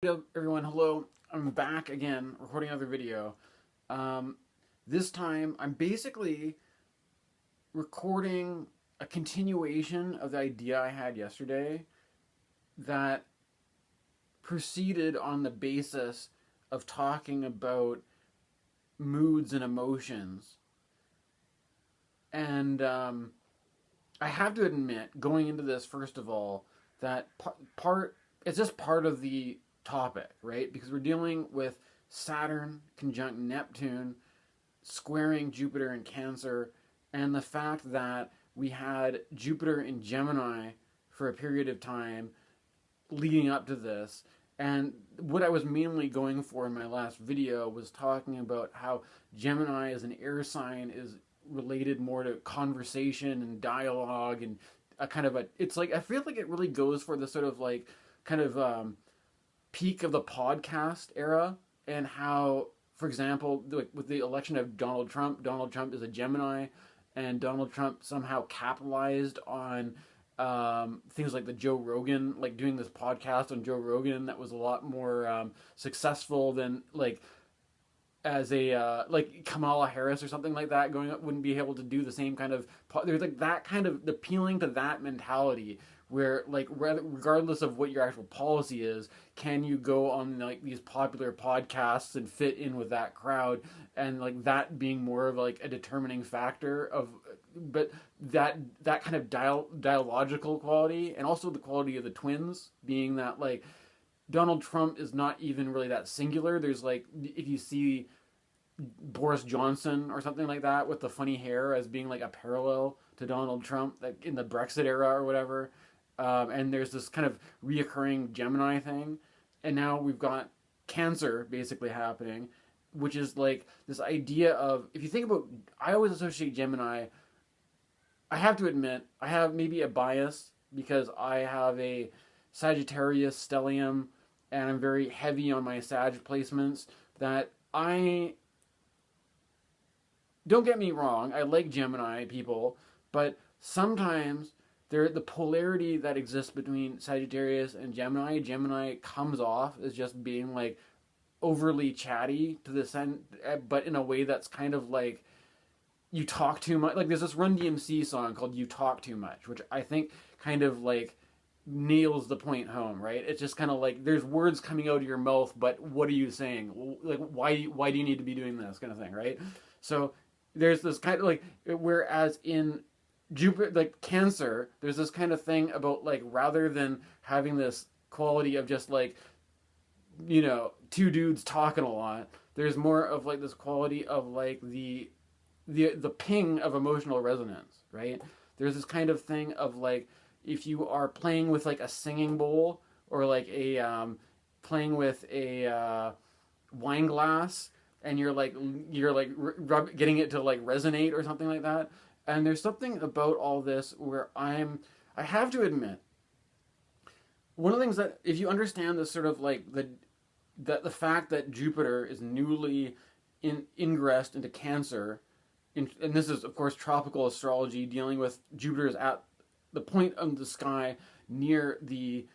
Everyone, hello. I'm back again, recording another video. This time, I'm basically recording a continuation of the idea I had yesterday that proceeded on the basis of talking about moods and emotions. And I have to admit, going into this, first of all, that it's just part of the topic, right? Because we're dealing with Saturn conjunct Neptune, squaring Jupiter in Cancer, and the fact that we had Jupiter in Gemini for a period of time leading up to this. And what I was mainly going for in my last video was talking about how Gemini as an air sign is related more to conversation and dialogue and it's like, I feel like it really goes for the sort of like kind of peak of the podcast era, and how, for example, with the election of Donald Trump is a Gemini, and Donald Trump somehow capitalized on things like the Joe Rogan, like doing this podcast on Joe Rogan that was a lot more successful than like as a like Kamala Harris or something like that going up wouldn't be able to do the same kind of. There's like that kind of appealing to that mentality where like regardless of what your actual policy is, can you go on like these popular podcasts and fit in with that crowd, and like that being more of like a determining factor of, but that kind of dialogical quality, and also the quality of the twins being that like Donald Trump is not even really that singular. There's like, if you see Boris Johnson or something like that with the funny hair as being like a parallel to Donald Trump, like in the Brexit era or whatever, and there's this kind of reoccurring Gemini thing, and now we've got Cancer basically happening, which is like this idea of, if you think about, I always associate Gemini, I have to admit, I have maybe a bias because I have a Sagittarius stellium, and I'm very heavy on my Sag placements, that I, don't get me wrong, I like Gemini people, but sometimes the polarity that exists between Sagittarius and Gemini comes off as just being like overly chatty to the sense, but in a way that's kind of like, you talk too much. Like there's this Run DMC song called "You Talk Too Much," which I think kind of like nails the point home, right? It's just kind of like there's words coming out of your mouth, but what are you saying? Like why do you need to be doing this kind of thing, right? So there's this kind of like, whereas in Jupiter, like Cancer, there's this kind of thing about like, rather than having this quality of just like, you know, two dudes talking a lot, there's more of like this quality of like the ping of emotional resonance, right? There's this kind of thing of like, if you are playing with like a singing bowl, or like a playing with a wine glass, and you're like getting it to like resonate or something like that. And there's something about all this where I have to admit, one of the things that, if you understand this sort of like the fact that Jupiter is newly ingressed into Cancer, and this is of course tropical astrology dealing with Jupiter's at the point of the sky near the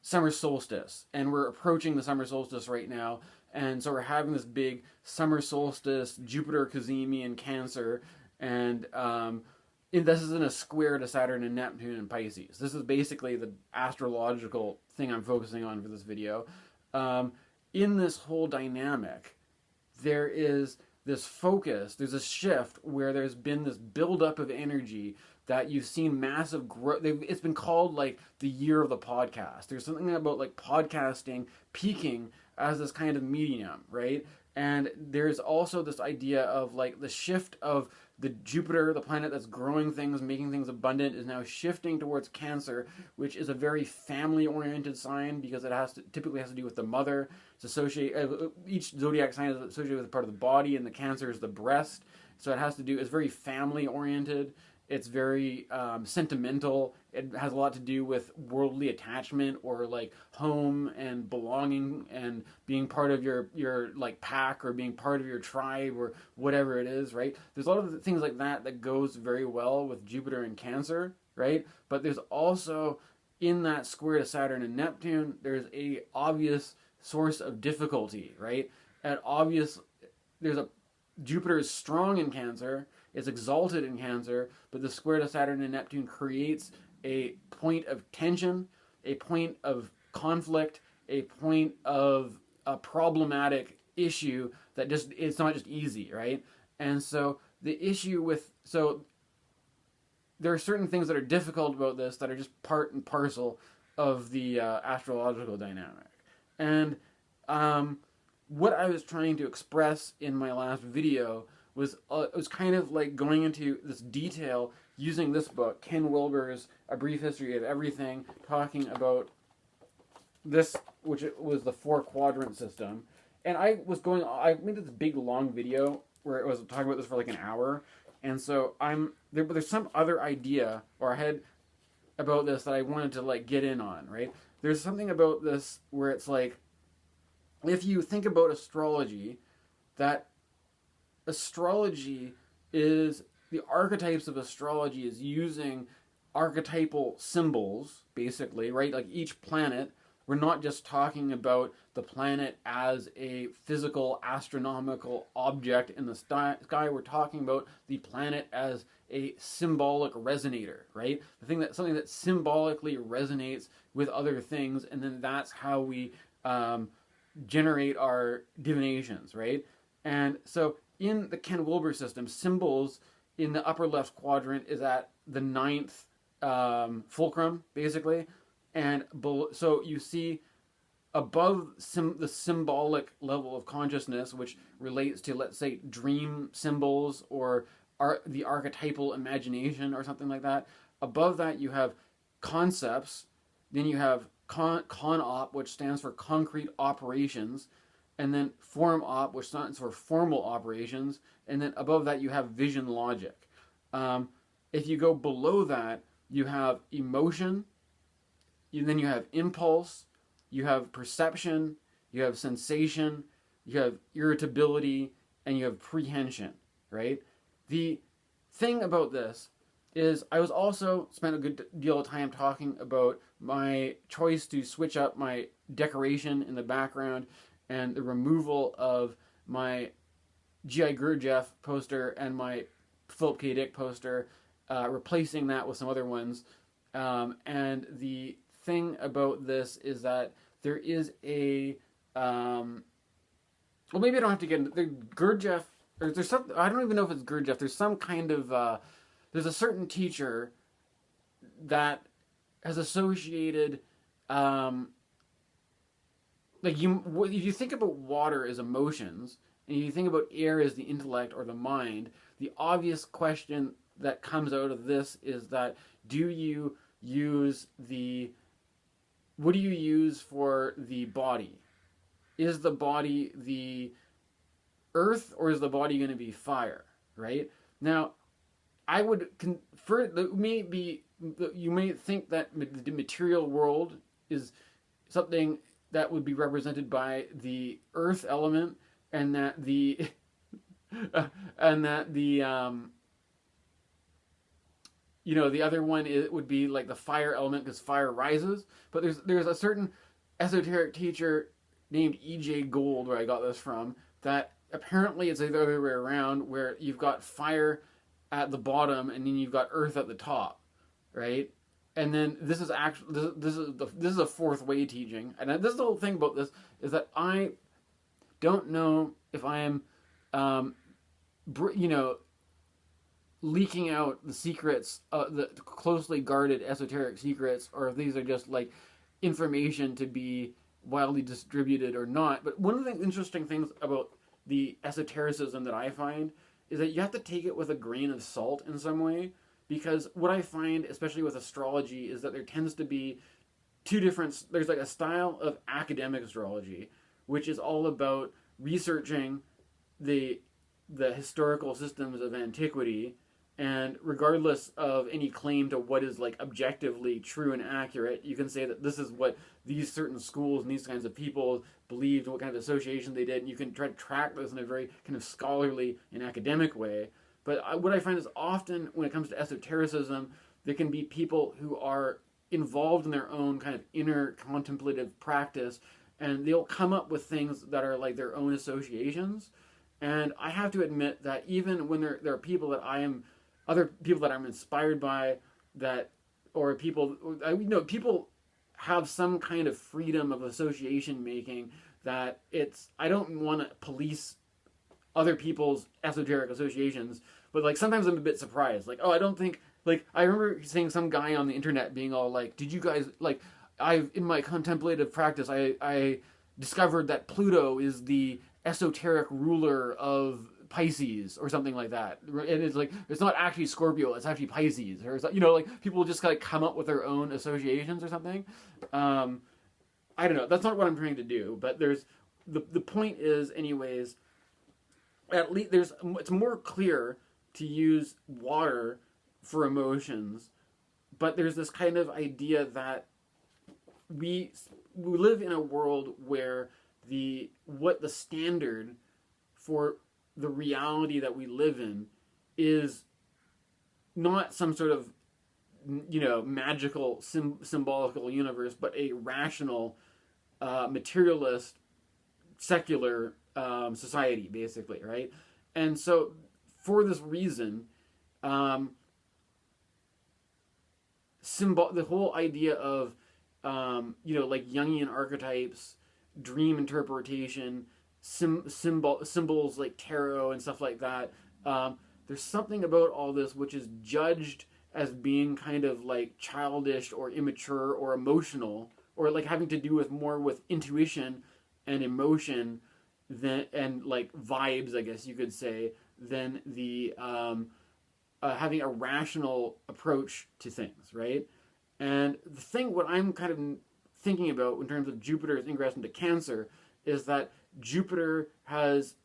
summer solstice, and we're approaching the summer solstice right now, and so we're having this big summer solstice Jupiter cazimi in Cancer, and this is in a square to Saturn and Neptune in Pisces. This is basically the astrological thing I'm focusing on for this video. In this whole dynamic, there is this focus, there's a shift where there's been this buildup of energy that you've seen massive growth. It's been called like the year of the podcast. There's something about like podcasting peaking as this kind of medium, right? And there's also this idea of like the shift of the Jupiter, the planet that's growing things, making things abundant, is now shifting towards Cancer, which is a very family-oriented sign because it typically has to do with the mother. It's associated. Each zodiac sign is associated with a part of the body, and the Cancer is the breast. So it has to do. It's very family-oriented. It's very sentimental. It has a lot to do with worldly attachment, or like home and belonging and being part of your like pack, or being part of your tribe, or whatever it is, right? There's a lot of things like that goes very well with Jupiter and Cancer, right? But there's also, in that square to Saturn and Neptune, there's a obvious source of difficulty, right? And obvious, Jupiter is strong in Cancer, it's exalted in Cancer, but the square to Saturn and Neptune creates a point of tension, a point of conflict, a point of a problematic issue that just, it's not just easy, right? And so the issue with, so there are certain things that are difficult about this that are just part and parcel of the astrological dynamic. And what I was trying to express in my last video was it was kind of like going into this detail using this book, Ken Wilber's A Brief History of Everything, talking about this, which was the 4-quadrant system. And I made this big long video where it was talking about this for like an hour. And so there's some other idea, or I had about this that I wanted to like get in on, right? There's something about this where it's like, if you think about astrology, that astrology is, the archetypes of astrology is using archetypal symbols, basically, right? Like each planet, we're not just talking about the planet as a physical astronomical object in the sky, we're talking about the planet as a symbolic resonator, right? Something that symbolically resonates with other things, and then that's how we generate our divinations, right? And so in the Ken Wilber system, symbols in the upper left quadrant is at the 9th fulcrum, basically. And so you see above the symbolic level of consciousness, which relates to, let's say, dream symbols or the archetypal imagination or something like that. Above that, you have concepts. Then you have con-op, which stands for concrete operations. And then form-op, which stands for formal operations. And then above that, you have vision logic. If you go below that, you have emotion. Then you have impulse, you have perception, you have sensation, you have irritability, and you have prehension, right? The thing about this is I was also spent a good deal of time talking about my choice to switch up my decoration in the background and the removal of my G.I. Gurdjieff poster and my Philip K. Dick poster, replacing that with some other ones. And the thing about this is that there is a well, maybe I don't have to get into the Gurdjieff, or there's some, I don't even know if it's Gurdjieff, there's some kind of there's a certain teacher that has associated like if you think about water as emotions and you think about air as the intellect or the mind, the obvious question that comes out of this is that what do you use for the body? Is the body the earth or is the body going to be fire, right? Now, I would you may think that the material world is something that would be represented by the earth element, and that the the other one would be like the fire element because fire rises. But there's a certain esoteric teacher named E.J. Gold, where I got this from, that apparently it's the other way around, where you've got fire at the bottom and then you've got earth at the top, right? And then this is actually this is a fourth way teaching, and this is the whole thing about this is that I don't know if I am, leaking out the secrets, the closely guarded esoteric secrets, or if these are just like information to be widely distributed or not. But one of the interesting things about the esotericism that I find is that you have to take it with a grain of salt in some way, because what I find, especially with astrology, is that there tends to be there's like a style of academic astrology, which is all about researching the historical systems of antiquity, and regardless of any claim to what is like objectively true and accurate, you can say that this is what these certain schools and these kinds of people believed, what kind of association they did, and you can try to track this in a very kind of scholarly and academic way. But what I find is often when it comes to esotericism, there can be people who are involved in their own kind of inner contemplative practice, and they'll come up with things that are like their own associations. And I have to admit that even when there are people that other people that I'm inspired by, that, or people, people have some kind of freedom of association making, that I don't want to police other people's esoteric associations, but like sometimes I'm a bit surprised. Like, oh, I don't think, like, I remember seeing some guy on the internet being all like, did you guys, like, in my contemplative practice, I discovered that Pluto is the esoteric ruler of Pisces or something like that. And it's like, it's not actually Scorpio, it's actually Pisces. Or, like people just like come up with their own associations or something. I don't know. That's not what I'm trying to do. But the point is, anyways, at least it's more clear to use water for emotions, but there's this kind of idea that we live in a world where what the standard for the reality that we live in is not some sort of magical symbolical universe, but a rational materialist secular society, basically, right? And so for this reason, the whole idea of like Jungian archetypes, dream interpretation, symbols like tarot and stuff like that. There's something about all this which is judged as being kind of like childish or immature or emotional, or like having to do more with intuition and emotion and like vibes, I guess you could say, than the having a rational approach to things, right? And what I'm kind of thinking about in terms of Jupiter's ingress into Cancer is that Jupiter has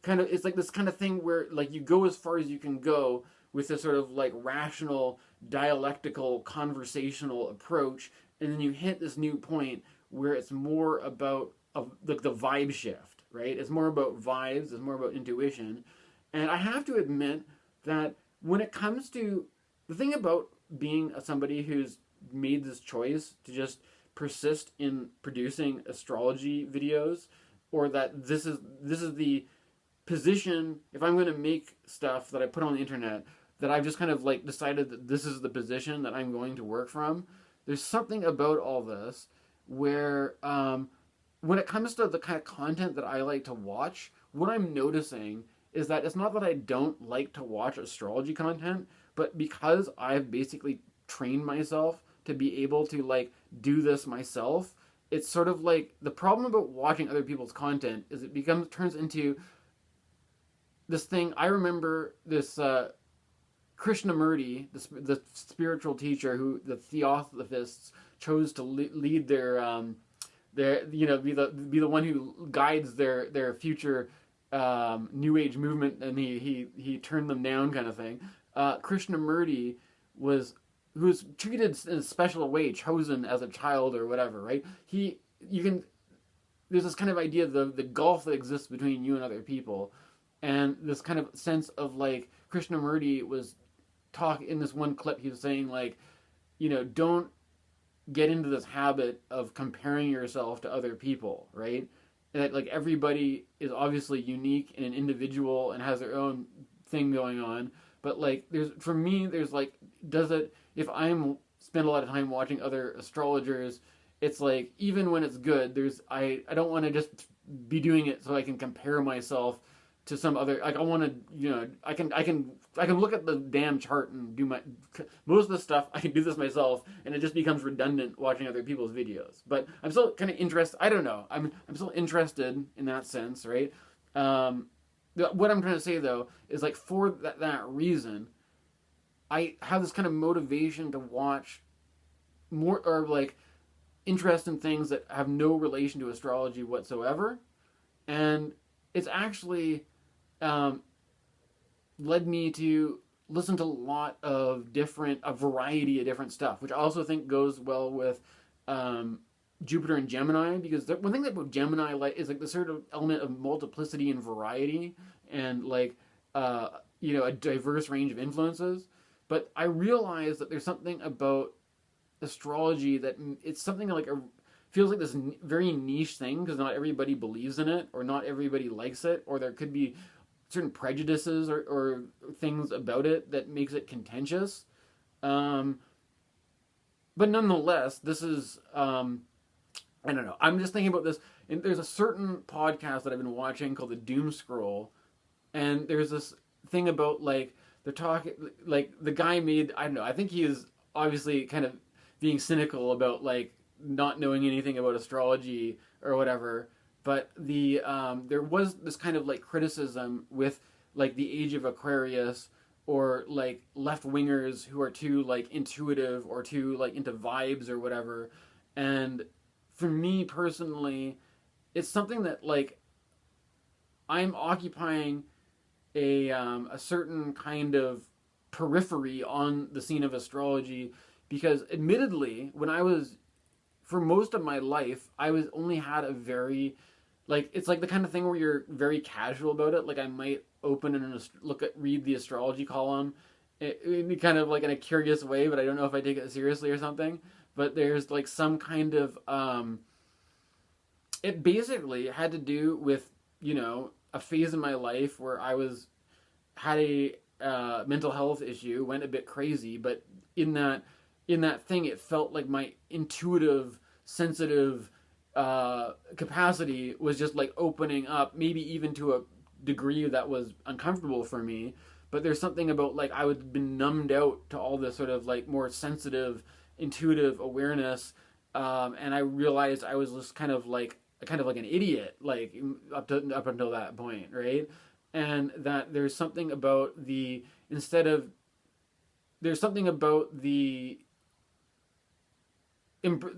it's like this kind of thing where like you go as far as you can go with this sort of like rational, dialectical, conversational approach, and then you hit this new point where it's more about the vibe shift, right? It's more about vibes, it's more about intuition. And I have to admit that when it comes to the thing about being somebody who's made this choice to just persist in producing astrology videos, or that this is the position, if I'm going to make stuff that I put on the internet, that I've just kind of like decided that this is the position that I'm going to work from. There's something about all this where when it comes to the kind of content that I like to watch, what I'm noticing is that it's not that I don't like to watch astrology content, but because I've basically trained myself to be able to like do this myself, it's sort of like the problem about watching other people's content is it turns into this thing. I remember this Krishnamurti, the spiritual teacher who the Theosophists chose to lead their be the one who guides their future New Age movement, and he turned them down, kind of thing. Krishnamurti who was treated in a special way, chosen as a child or whatever, right? There's this kind of idea of the gulf that exists between you and other people, and this kind of sense of like Krishnamurti was in this one clip, he was saying like, don't get into this habit of comparing yourself to other people, right? And that like everybody is obviously unique and an individual and has their own thing going on, but like there's like, if I'm spend a lot of time watching other astrologers, it's like even when it's good, I don't want to just be doing it so I can compare myself to some other, like I want to, I can look at the damn chart and do most of the stuff. I can do this myself, and it just becomes redundant watching other people's videos. But I'm still kind of interested. I don't know. I'm still interested in that sense, right? What I'm trying to say though is like for that reason, I have this kind of motivation to watch more, or like interest in things that have no relation to astrology whatsoever, and it's actually led me to listen to a variety of different stuff, which I also think goes well with Jupiter and Gemini, because one thing about Gemini is like the sort of element of multiplicity and variety, and like a diverse range of influences. But I realize that there's something about astrology that it's something like feels like this very niche thing because not everybody believes in it, or not everybody likes it, or there could be certain prejudices or things about it that makes it contentious. But nonetheless, this is I don't know. I'm just thinking about this. And there's a certain podcast that I've been watching called the Doom Scroll, and there's this thing about like they're talking like the guy made, I don't know, I think he is obviously kind of being cynical about like not knowing anything about astrology or whatever, but there was this kind of like criticism with like the age of Aquarius, or like left wingers who are too like intuitive or too like into vibes or whatever. And for me personally, it's something that like I'm occupying a certain kind of periphery on the scene of astrology, because admittedly, when I was, for most of my life, I was only had a very, like, it's like the kind of thing where you're very casual about it. Like I might open and read the astrology column, kind of like in a curious way, but I don't know if I take it seriously or something. But there's like some kind of, it basically had to do with, you know, a phase in my life where had a mental health issue, went a bit crazy, but in that thing, it felt like my intuitive, sensitive capacity was just like opening up, maybe even to a degree that was uncomfortable for me. But there's something about like I would been numbed out to all this sort of like more sensitive, intuitive awareness, and I realized I was just kind of like an idiot, like up until that point, right? And that there's something about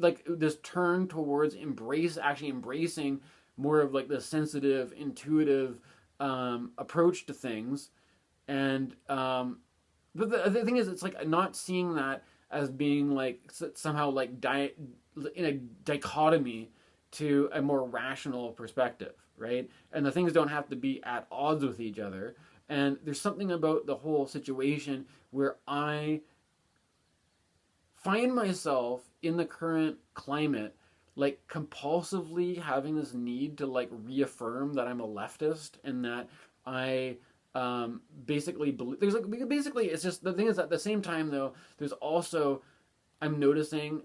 like this turn towards actually embracing more of like the sensitive, intuitive approach to things. And but the thing is, it's like not seeing that as being like somehow like in a dichotomy to a more rational perspective, right? And the things don't have to be at odds with each other. And there's something about the whole situation where I find myself in the current climate like compulsively having this need to like reaffirm that I'm a leftist, and that I basically believe basically it's just, the thing is, at the same time though, there's also, I'm noticing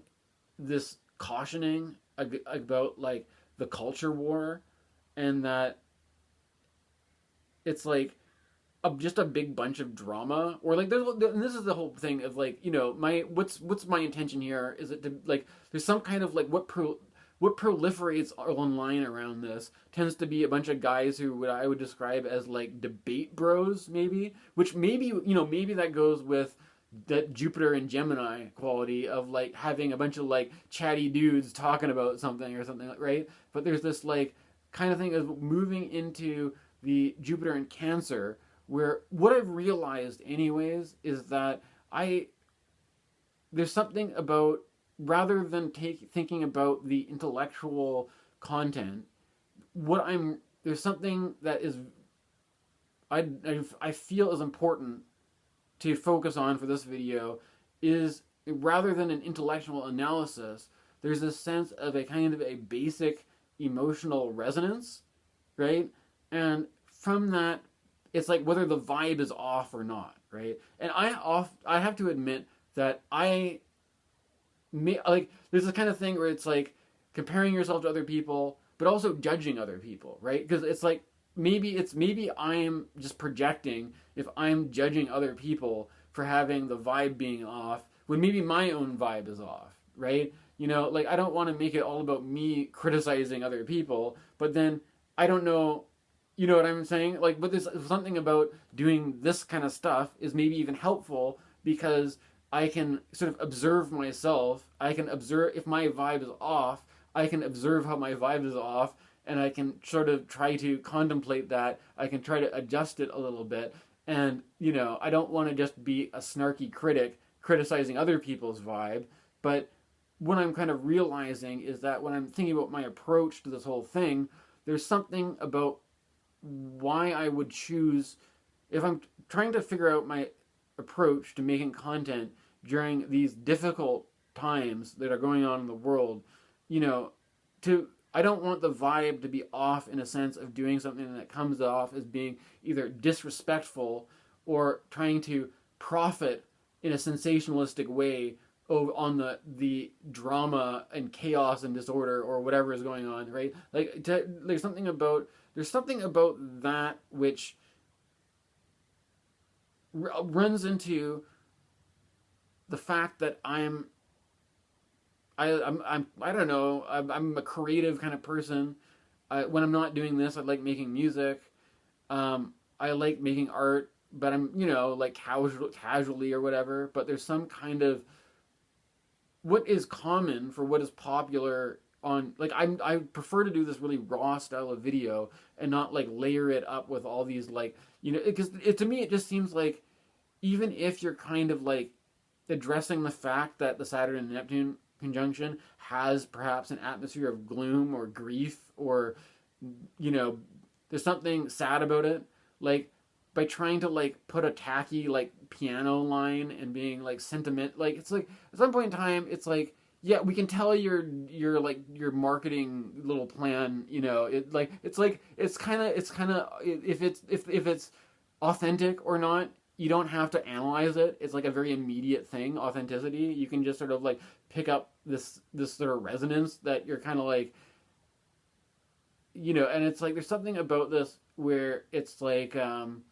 this cautioning about like the culture war, and that it's like just a big bunch of drama, or like and this is the whole thing of like, you know, what's my intention here is it to like, there's some kind of like what proliferates online around this tends to be a bunch of guys who I would describe as like debate bros, maybe, which maybe, you know, maybe that goes with that Jupiter and Gemini quality of like having a bunch of like chatty dudes talking about something or something, right? But there's this like kind of thing of moving into the Jupiter and Cancer, where what I've realized anyways is that there's something about, rather than thinking about the intellectual content, there's something that is I feel is important to focus on for this video, is rather than an intellectual analysis, there's this sense of a kind of a basic emotional resonance, right? And from that, it's like whether the vibe is off or not, right? And I have to admit that like, there's this kind of thing where it's like comparing yourself to other people, but also judging other people, right? Because it's like, maybe I'm just projecting if I'm judging other people for having the vibe being off, when maybe my own vibe is off, right? You know, like I don't want to make it all about me criticizing other people, but then I don't know, you know what I'm saying? Like, but there's something about doing this kind of stuff is maybe even helpful, because I can sort of observe myself. I can observe if my vibe is off. I can observe how my vibe is off, and I can sort of try to contemplate that. I can try to adjust it a little bit. And, you know, I don't want to just be a snarky critic criticizing other people's vibe. But what I'm kind of realizing is that when I'm thinking about my approach to this whole thing, there's something about why I would choose, if I'm trying to figure out my approach to making content during these difficult times that are going on in the world, you know, I don't want the vibe to be off in a sense of doing something that comes off as being either disrespectful or trying to profit in a sensationalistic way on the drama and chaos and disorder or whatever is going on, right? Like there's something about that which runs into the fact that I don't know, I'm a creative kind of person. When I'm not doing this, I like making music. I like making art, but I'm, like casually or whatever. But there's some kind of what is common for what is popular on, like, I prefer to do this really raw style of video and not like layer it up with all these like, because to me it just seems like even if you're kind of like addressing the fact that the Saturn and Neptune conjunction has perhaps an atmosphere of gloom or grief or there's something sad about it, like by trying to like put a tacky like piano line and being like sentiment, like it's like at some point in time it's like, yeah, we can tell your marketing little plan, it's kind of if it's authentic or not, you don't have to analyze it. It's like a very immediate thing, authenticity. You can just sort of like pick up this sort of resonance that you're kind of like, and it's like there's something about this where it's like I'm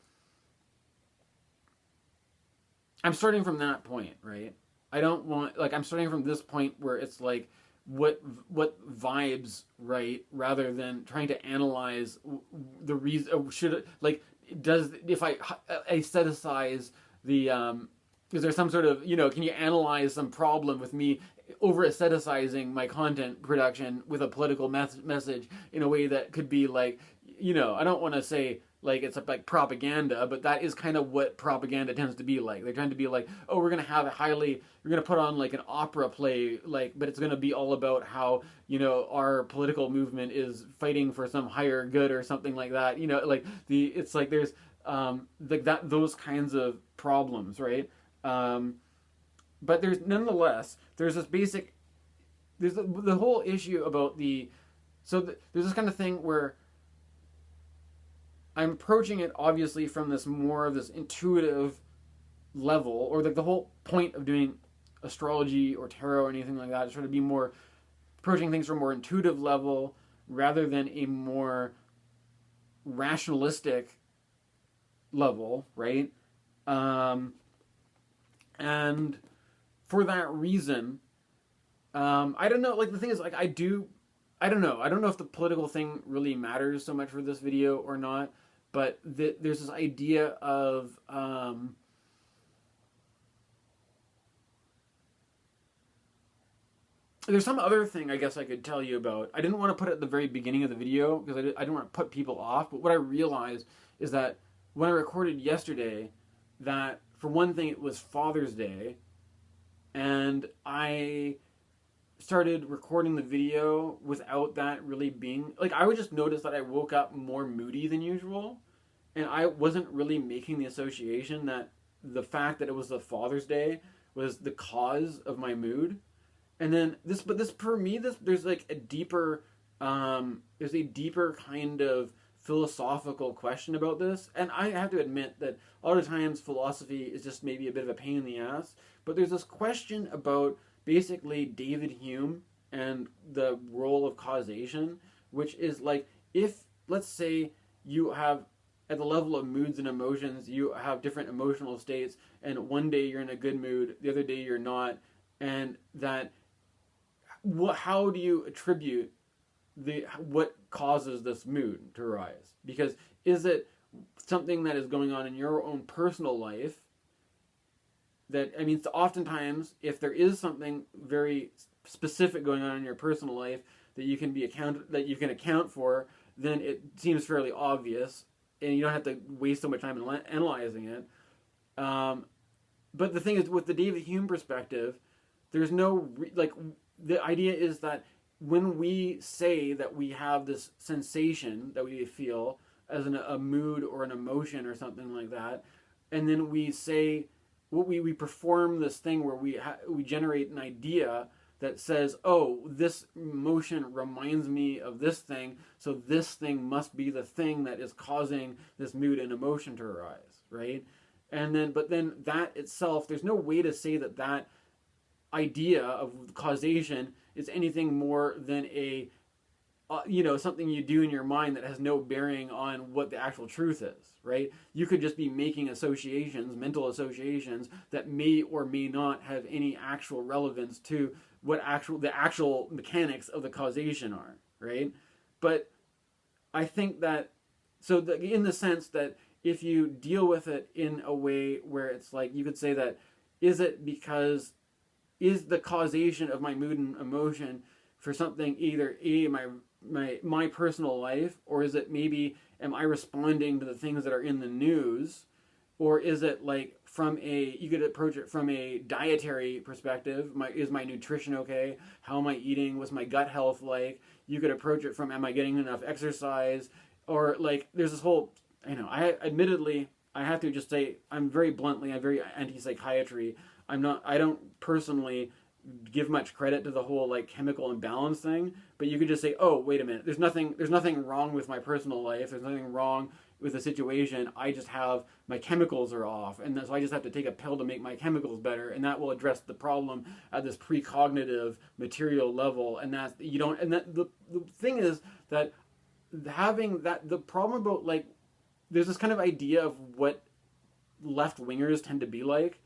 starting from that point, right? I don't want, like, I'm starting from this point where it's like what vibes, right, rather than trying to analyze the reason. Should it, like, if I aestheticize the is there some sort of, can you analyze some problem with me over aestheticizing my content production with a political message in a way that could be like, I don't want to say like it's like propaganda, but that is kind of what propaganda tends to be like. They're trying to be like, oh, we're going to have we're going to put on like an opera play, like, but it's going to be all about how, our political movement is fighting for some higher good or something like that. It's like there's those kinds of problems, right? But there's there's this basic, there's the whole issue about there's this kind of thing where I'm approaching it obviously from this more of this intuitive level, or like the whole point of doing astrology or tarot or anything like that is sort of be more approaching things from a more intuitive level rather than a more rationalistic level, right? And for that reason, I don't know, like the thing is, like I don't know if the political thing really matters so much for this video or not, but there's this idea of there's some other thing I guess I could tell you about. I didn't want to put it at the very beginning of the video because I didn't want to put people off, but what I realized is that when I recorded yesterday, that for one thing it was Father's Day, and I started recording the video without that really being, like, I would just notice that I woke up more moody than usual, and I wasn't really making the association that the fact that it was the Father's Day was the cause of my mood. And then for me, there's like a deeper there's a deeper kind of philosophical question about this, and I have to admit that a lot of times philosophy is just maybe a bit of a pain in the ass, but there's this question about basically David Hume and the role of causation, which is like, if, let's say, you have, at the level of moods and emotions, you have different emotional states, and one day you're in a good mood, the other day you're not, and that, how do you attribute what causes this mood to arise? Because is it something that is going on in your own personal life that, I mean, oftentimes if there is something very specific going on in your personal life that you can account for, then it seems fairly obvious and you don't have to waste so much time analyzing it. But the thing is, with the David Hume perspective, there's no the idea is that when we say that we have this sensation that we feel as a mood or an emotion or something like that, and then we say we perform this thing where we generate an idea that says, oh, this emotion reminds me of this thing, so this thing must be the thing that is causing this mood and emotion to arise, right? And then, but then that itself, there's no way to say that that idea of causation is anything more than a something you do in your mind that has no bearing on what the actual truth is, right? You could just be making associations, mental associations, that may or may not have any actual relevance to what the actual mechanics of the causation are, right? But I think that, in the sense that if you deal with it in a way where it's like, you could say that, is the causation of my mood and emotion for something either my personal life, or is it maybe, am I responding to the things that are in the news, or is it like you could approach it from a dietary perspective. Is my nutrition okay? How am I eating? What's my gut health like? You could approach it from, am I getting enough exercise? Or like, there's this whole, I have to just say, I'm very anti-psychiatry. I don't personally give much credit to the whole like chemical imbalance thing, but you could just say, oh, wait a minute, there's nothing wrong with my personal life, there's nothing wrong with the situation, I just have, my chemicals are off, and so I just have to take a pill to make my chemicals better, and that will address the problem at this precognitive material level. And the thing is that having that, the problem about, like, there's this kind of idea of what left-wingers tend to be like.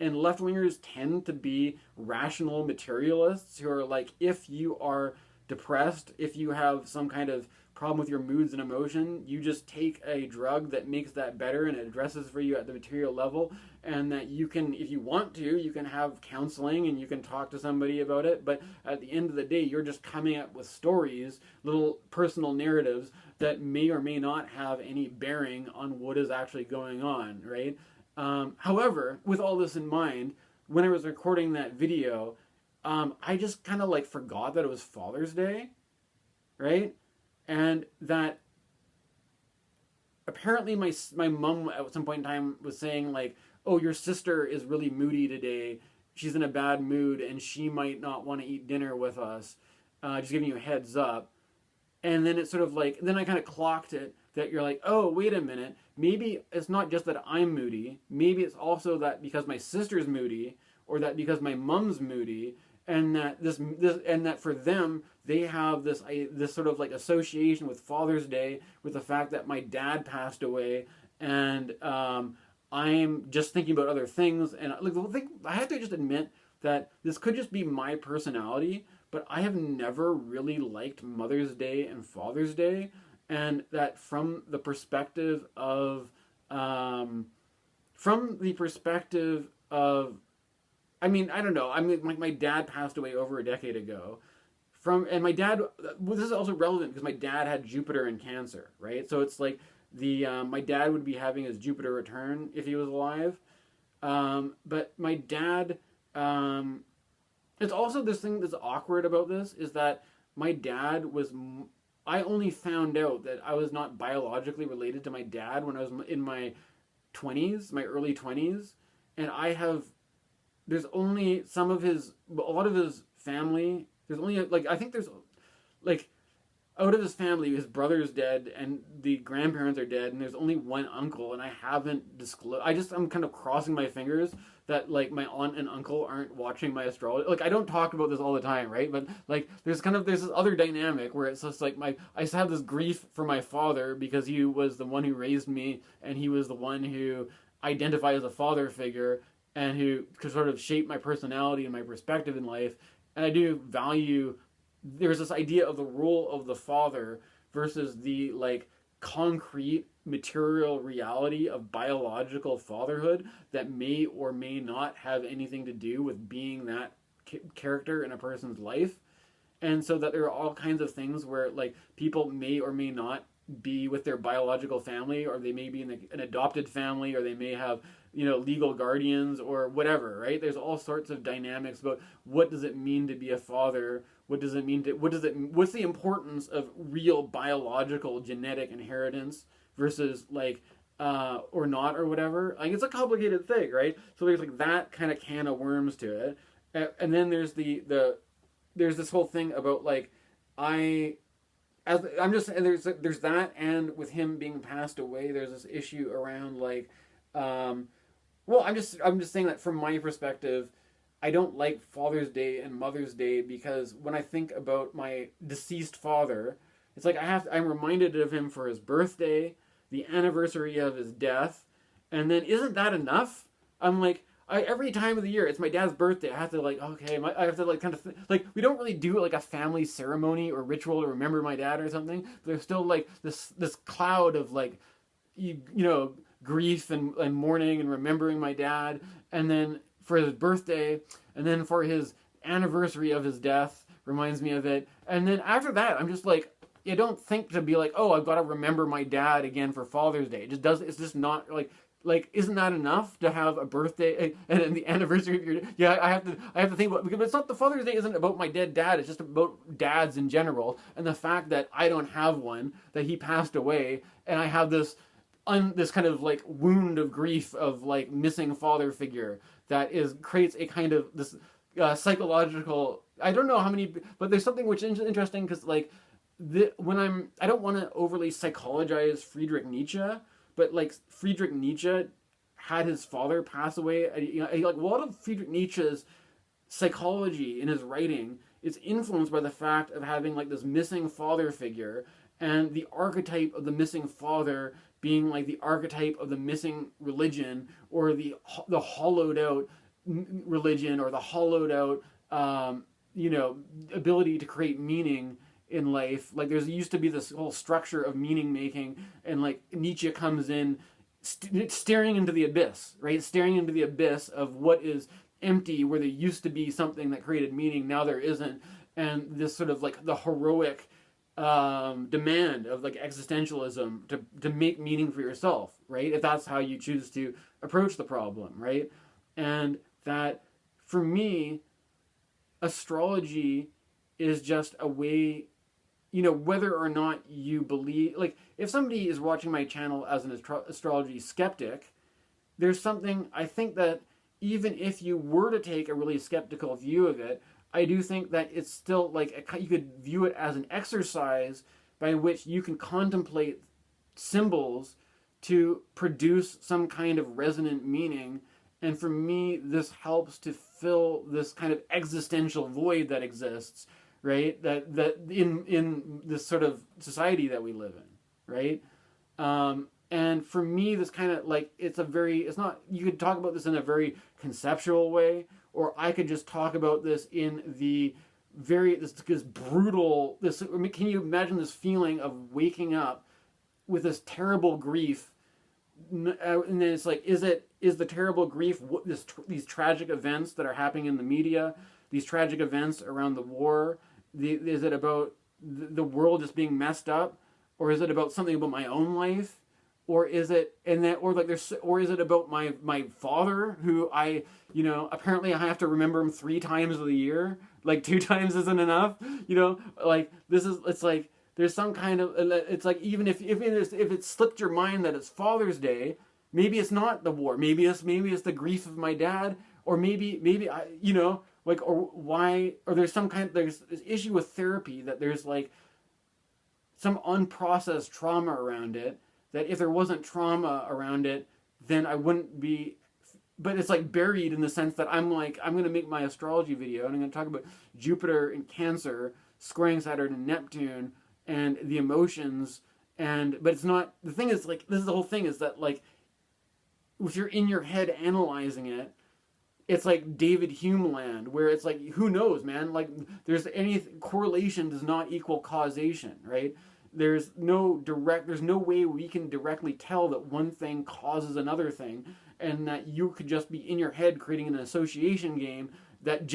And left-wingers tend to be rational materialists who are like, if you are depressed, if you have some kind of problem with your moods and emotion, you just take a drug that makes that better and it addresses for you at the material level. And that you can, if you want to, you can have counseling and you can talk to somebody about it. But at the end of the day, you're just coming up with stories, little personal narratives that may or may not have any bearing on what is actually going on, right? However, with all this in mind, when I was recording that video, I just kind of like forgot that it was Father's Day, right? And that apparently my mom at some point in time was saying like, oh, your sister is really moody today. She's in a bad mood and she might not want to eat dinner with us. Just giving you a heads up. And then it's sort of like, then I kind of clocked it that you're like, oh, wait a minute. Maybe it's not just that I'm moody. Maybe it's also that because my sister's moody, or that because my mom's moody, and that and that for them they have this sort of like association with Father's Day with the fact that my dad passed away, and I'm just thinking about other things. And like the thing, I have to just admit that this could just be my personality, but I have never really liked Mother's Day and Father's Day. And that from the perspective of, I mean, I don't know. I mean, like my dad passed away over a decade ago. And my dad, well, this is also relevant because my dad had Jupiter in Cancer, right? So it's like my dad would be having his Jupiter return if he was alive. But my dad, it's also this thing that's awkward about this is that my dad was, I only found out that I was not biologically related to my dad when I was in my 20s, my early 20s. And there's only a lot of his family, there's only, like, I think there's, like, out of his family, his brother's dead and the grandparents are dead, and there's only one uncle, and I haven't disclosed. I'm kind of crossing my fingers that like my aunt and uncle aren't watching my astrology. Like, I don't talk about this all the time, right? But like there's this other dynamic where it's just like I have this grief for my father because he was the one who raised me, and he was the one who identified as a father figure and who could sort of shape my personality and my perspective in life. And I do value, there's this idea of the role of the father versus the like concrete material reality of biological fatherhood that may or may not have anything to do with being that character in a person's life. And so that there are all kinds of things where like people may or may not be with their biological family, or they may be in an adopted family, or they may have, legal guardians or whatever, right? There's all sorts of dynamics about what does it mean to be a father? What's the importance of real biological genetic inheritance versus like, or not, or whatever? Like, it's a complicated thing, right? So there's like that kind of can of worms to it. And then there's the there's this whole thing about like I'm just, and there's that, and with him being passed away, there's this issue around like, well, I'm just saying that from my perspective, I don't like Father's Day and Mother's Day because when I think about my deceased father, it's like I'm reminded of him for his birthday, the anniversary of his death, and then isn't that enough? I'm like, every time of the year, it's my dad's birthday. I have to like, okay, I have to like kind of like, we don't really do like a family ceremony or ritual to remember my dad or something. But there's still like this cloud of like, you know, grief and mourning and remembering my dad, and then for his birthday, and then for his anniversary of his death reminds me of it, and then after that, I'm just like, you don't think to be like, oh, I've got to remember my dad again for Father's Day. It just does. It's just not like, isn't that enough to have a birthday and then the anniversary of your? Yeah, I have to think about, because it's not, the Father's Day isn't about my dead dad. It's just about dads in general, and the fact that I don't have one, that he passed away, and I have this kind of like wound of grief of like missing father figure that creates a kind of this psychological. I don't know how many, but there's something which is interesting because like I don't want to overly psychologize Friedrich Nietzsche. But like Friedrich Nietzsche had his father pass away. You know, like a lot of Friedrich Nietzsche's psychology in his writing is influenced by the fact of having like this missing father figure, and the archetype of the missing father being like the archetype of the missing religion, or the hollowed out religion, or the hollowed out you know, ability to create meaning in life. Like there used to be this whole structure of meaning making, and like Nietzsche comes in staring into the abyss, right? Staring into the abyss of what is empty, where there used to be something that created meaning, now there isn't. And this sort of like the heroic demand of like existentialism to make meaning for yourself, right? If that's how you choose to approach the problem, right? And that, for me, astrology is just a way, you know, whether or not you believe, like if somebody is watching my channel as an astrology skeptic, there's something, I think that even if you were to take a really skeptical view of it, I do think that it's still like, you could view it as an exercise by which you can contemplate symbols to produce some kind of resonant meaning. And for me, this helps to fill this kind of existential void that exists, right? That in this sort of society that we live in, right? And for me, this kind of like, it's not, you could talk about this in a very conceptual way, or I could just talk about this in the this brutal, can you imagine this feeling of waking up with this terrible grief? And then it's like, is the terrible grief these tragic events that are happening in the media, these tragic events around the war? Is it about the world just being messed up, or is it about something about my own life, or is it or is it about my father, who I, you know, apparently I have to remember him 3 times of the year, like 2 times isn't enough, you know, like it's like there's some kind of, it's like, even if it slipped your mind that it's Father's Day, maybe it's not the war, maybe it's the grief of my dad, or maybe I, you know, like, or why, or there's this issue with therapy, that there's like some unprocessed trauma around it, that if there wasn't trauma around it, then I wouldn't be, but it's like buried in the sense that I'm like, I'm going to make my astrology video, and I'm going to talk about Jupiter in Cancer squaring Saturn and Neptune, and the emotions, but it's not, the thing is, like, this is the whole thing, is that, like, if you're in your head analyzing it, it's like David Hume land, where it's like, who knows, man? Like, correlation does not equal causation, right? There's no way we can directly tell that one thing causes another thing, and that you could just be in your head creating an association game that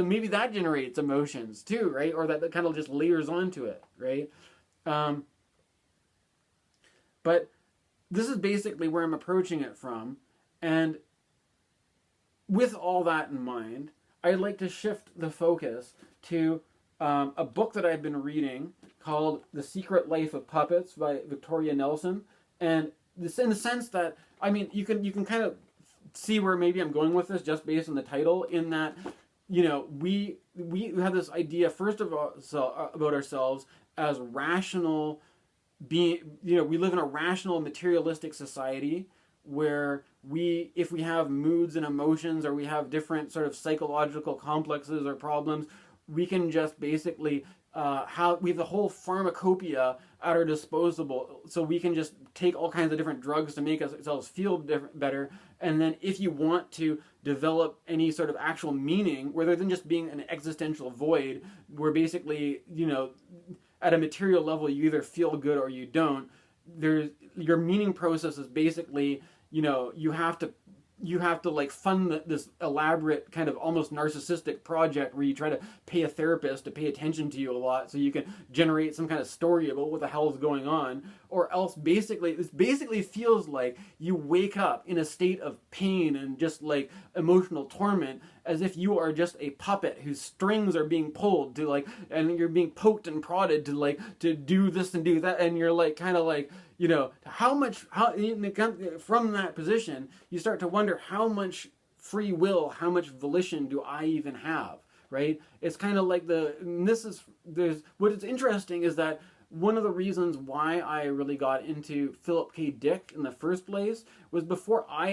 maybe that generates emotions too, right? Or that kind of just layers onto it, right? But this is basically where I'm approaching it from, and with all that in mind, I'd like to shift the focus to a book that I've been reading called The Secret Life of Puppets by Victoria Nelson. And this, in the sense that, I mean, you can kind of see where maybe I'm going with this just based on the title, in that we have this idea first of all about ourselves as rational being. We live in a rational materialistic society where if we have moods and emotions, or we have different sort of psychological complexes or problems, we can just basically we have the whole pharmacopoeia at our disposal, so we can just take all kinds of different drugs to make ourselves feel better. And then if you want to develop any sort of actual meaning rather than just being an existential void where basically, at a material level you either feel good or you don't, your meaning process is basically, you have to like fund this elaborate kind of almost narcissistic project where you try to pay a therapist to pay attention to you a lot so you can generate some kind of story about what the hell is going on. Or else this basically feels like you wake up in a state of pain and just like emotional torment, as if you are just a puppet whose strings are being pulled and you're being poked and prodded to do this and do that, and you're like kind of like, from that position, you start to wonder how much free will, how much volition do I even have, right? It's kind of like what is interesting is that one of the reasons why I really got into Philip K. Dick in the first place was before I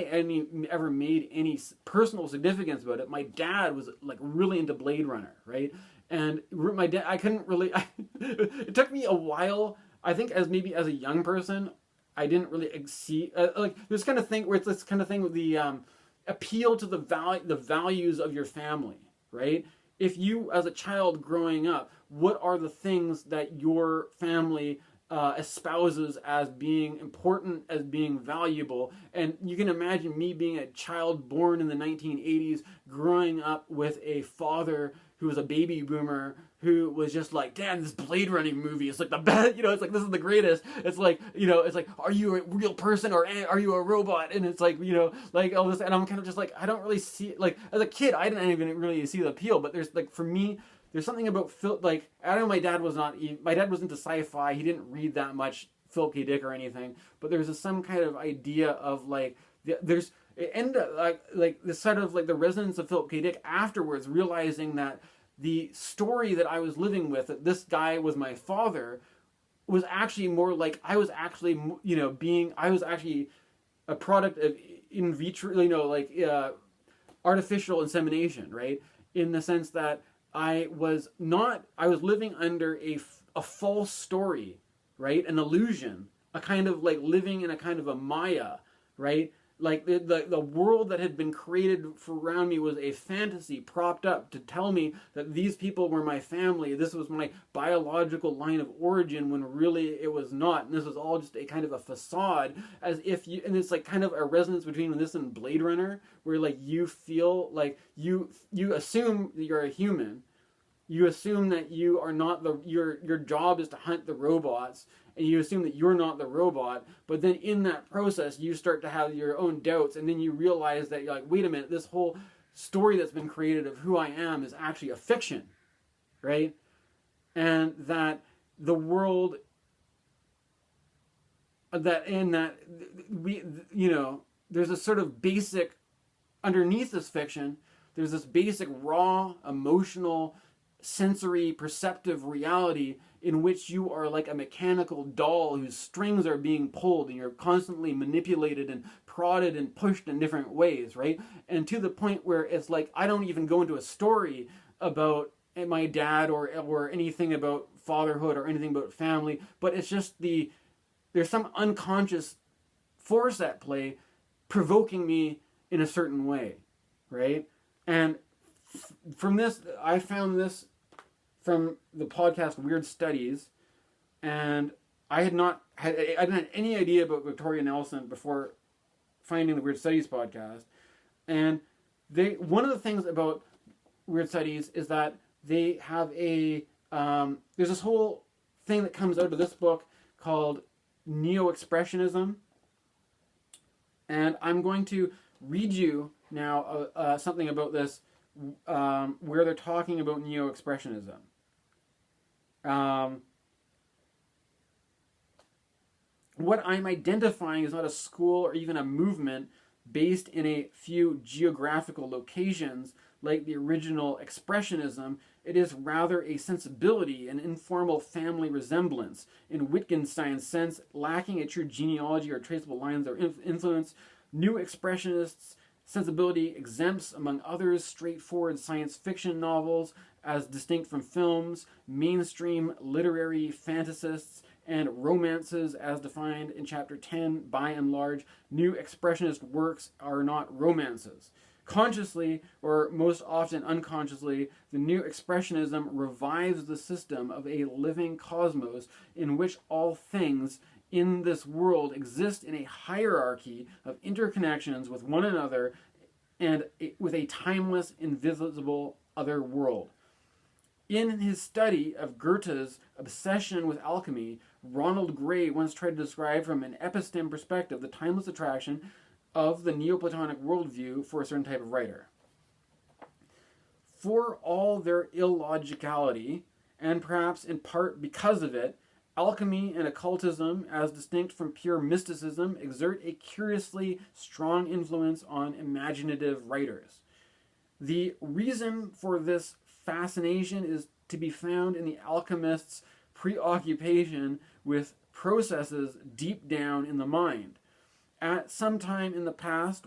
ever made any personal significance about it. My dad was like really into Blade Runner, right? And my dad, I couldn't really, it took me a while. I think as a young person, I didn't really see like this kind of thing where it's this kind of thing with the appeal to the values of your family, right? If you, as a child growing up, what are the things that your family espouses as being important, as being valuable? And you can imagine me being a child born in the 1980s, growing up with a father who was a baby boomer, who was just like, damn, this Blade Running movie is like the best, it's like, this is the greatest. It's like, are you a real person or are you a robot? And it's like, like all this, and I'm kind of just like, I don't really see, like, as a kid, I didn't even really see the appeal, but there's like, for me, there's something about like, I don't know, my dad was into sci-fi, he didn't read that much Philip K. Dick or anything, but there's some kind of idea of like, it ended up like this sort of like the resonance of Philip K. Dick afterwards, realizing that the story that I was living with, that this guy was my father, was actually more like I was actually a product of in vitro, artificial insemination, right? In the sense that I was living under a false story, right? An illusion, a kind of like living in a kind of a Maya, right? Like the world that had been created around me was a fantasy propped up to tell me that these people were my family. This was my biological line of origin, when really it was not. And this was all just a kind of a facade, and it's like kind of a resonance between this and Blade Runner, where like you feel like you assume that you're a human. You assume that you are not your job is to hunt the robots, and you assume that you're not the robot, but then in that process you start to have your own doubts, and then you realize that you're like, wait a minute, this whole story that's been created of who I am is actually a fiction, right? And that the world there's a sort of basic, underneath this fiction, there's this basic raw, emotional, sensory, perceptive reality in which you are like a mechanical doll whose strings are being pulled, and you're constantly manipulated and prodded and pushed in different ways, right? And to the point where it's like, I don't even go into a story about my dad or anything about fatherhood or anything about family, but it's just there's some unconscious force at play provoking me in a certain way, right? And from this, I found this from the podcast Weird Studies, and I didn't have any idea about Victoria Nelson before finding the Weird Studies podcast. And one of the things about Weird Studies is that they have there's this whole thing that comes out of this book called Neo-Expressionism, and I'm going to read you now something about this, where they're talking about Neo-Expressionism. What I'm identifying is not a school or even a movement based in a few geographical locations, like the original Expressionism, it is rather a sensibility, an informal family resemblance, in Wittgenstein's sense, lacking a true genealogy or traceable lines of influence. New Expressionists' sensibility exempts, among others, straightforward science fiction novels, as distinct from films, mainstream literary fantasists, and romances as defined in Chapter 10. By and large, New Expressionist works are not romances. Consciously, or most often unconsciously, the New Expressionism revives the system of a living cosmos in which all things in this world exist in a hierarchy of interconnections with one another and with a timeless, invisible other world. In his study of Goethe's obsession with alchemy, Ronald Gray once tried to describe from an episteme perspective the timeless attraction of the Neoplatonic worldview for a certain type of writer. For all their illogicality, and perhaps in part because of it, alchemy and occultism, as distinct from pure mysticism, exert a curiously strong influence on imaginative writers. The reason for this fascination is to be found in the alchemist's preoccupation with processes deep down in the mind. At some time in the past,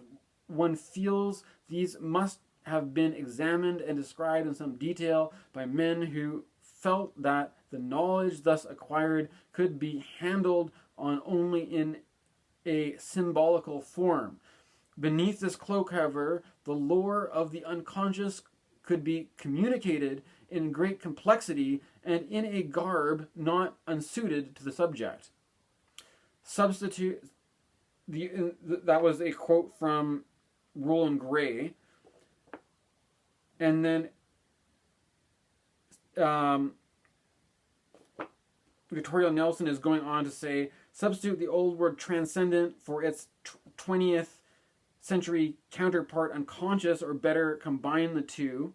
one feels these must have been examined and described in some detail by men who felt that the knowledge thus acquired could be handled on only in a symbolical form. Beneath this cloak, however, the lore of the unconscious could be communicated in great complexity and in a garb not unsuited to the subject. That was a quote from Roland Gray. And then Victoria Nelson is going on to say, substitute the old word transcendent for its 20th century counterpart unconscious, or better, combine the two,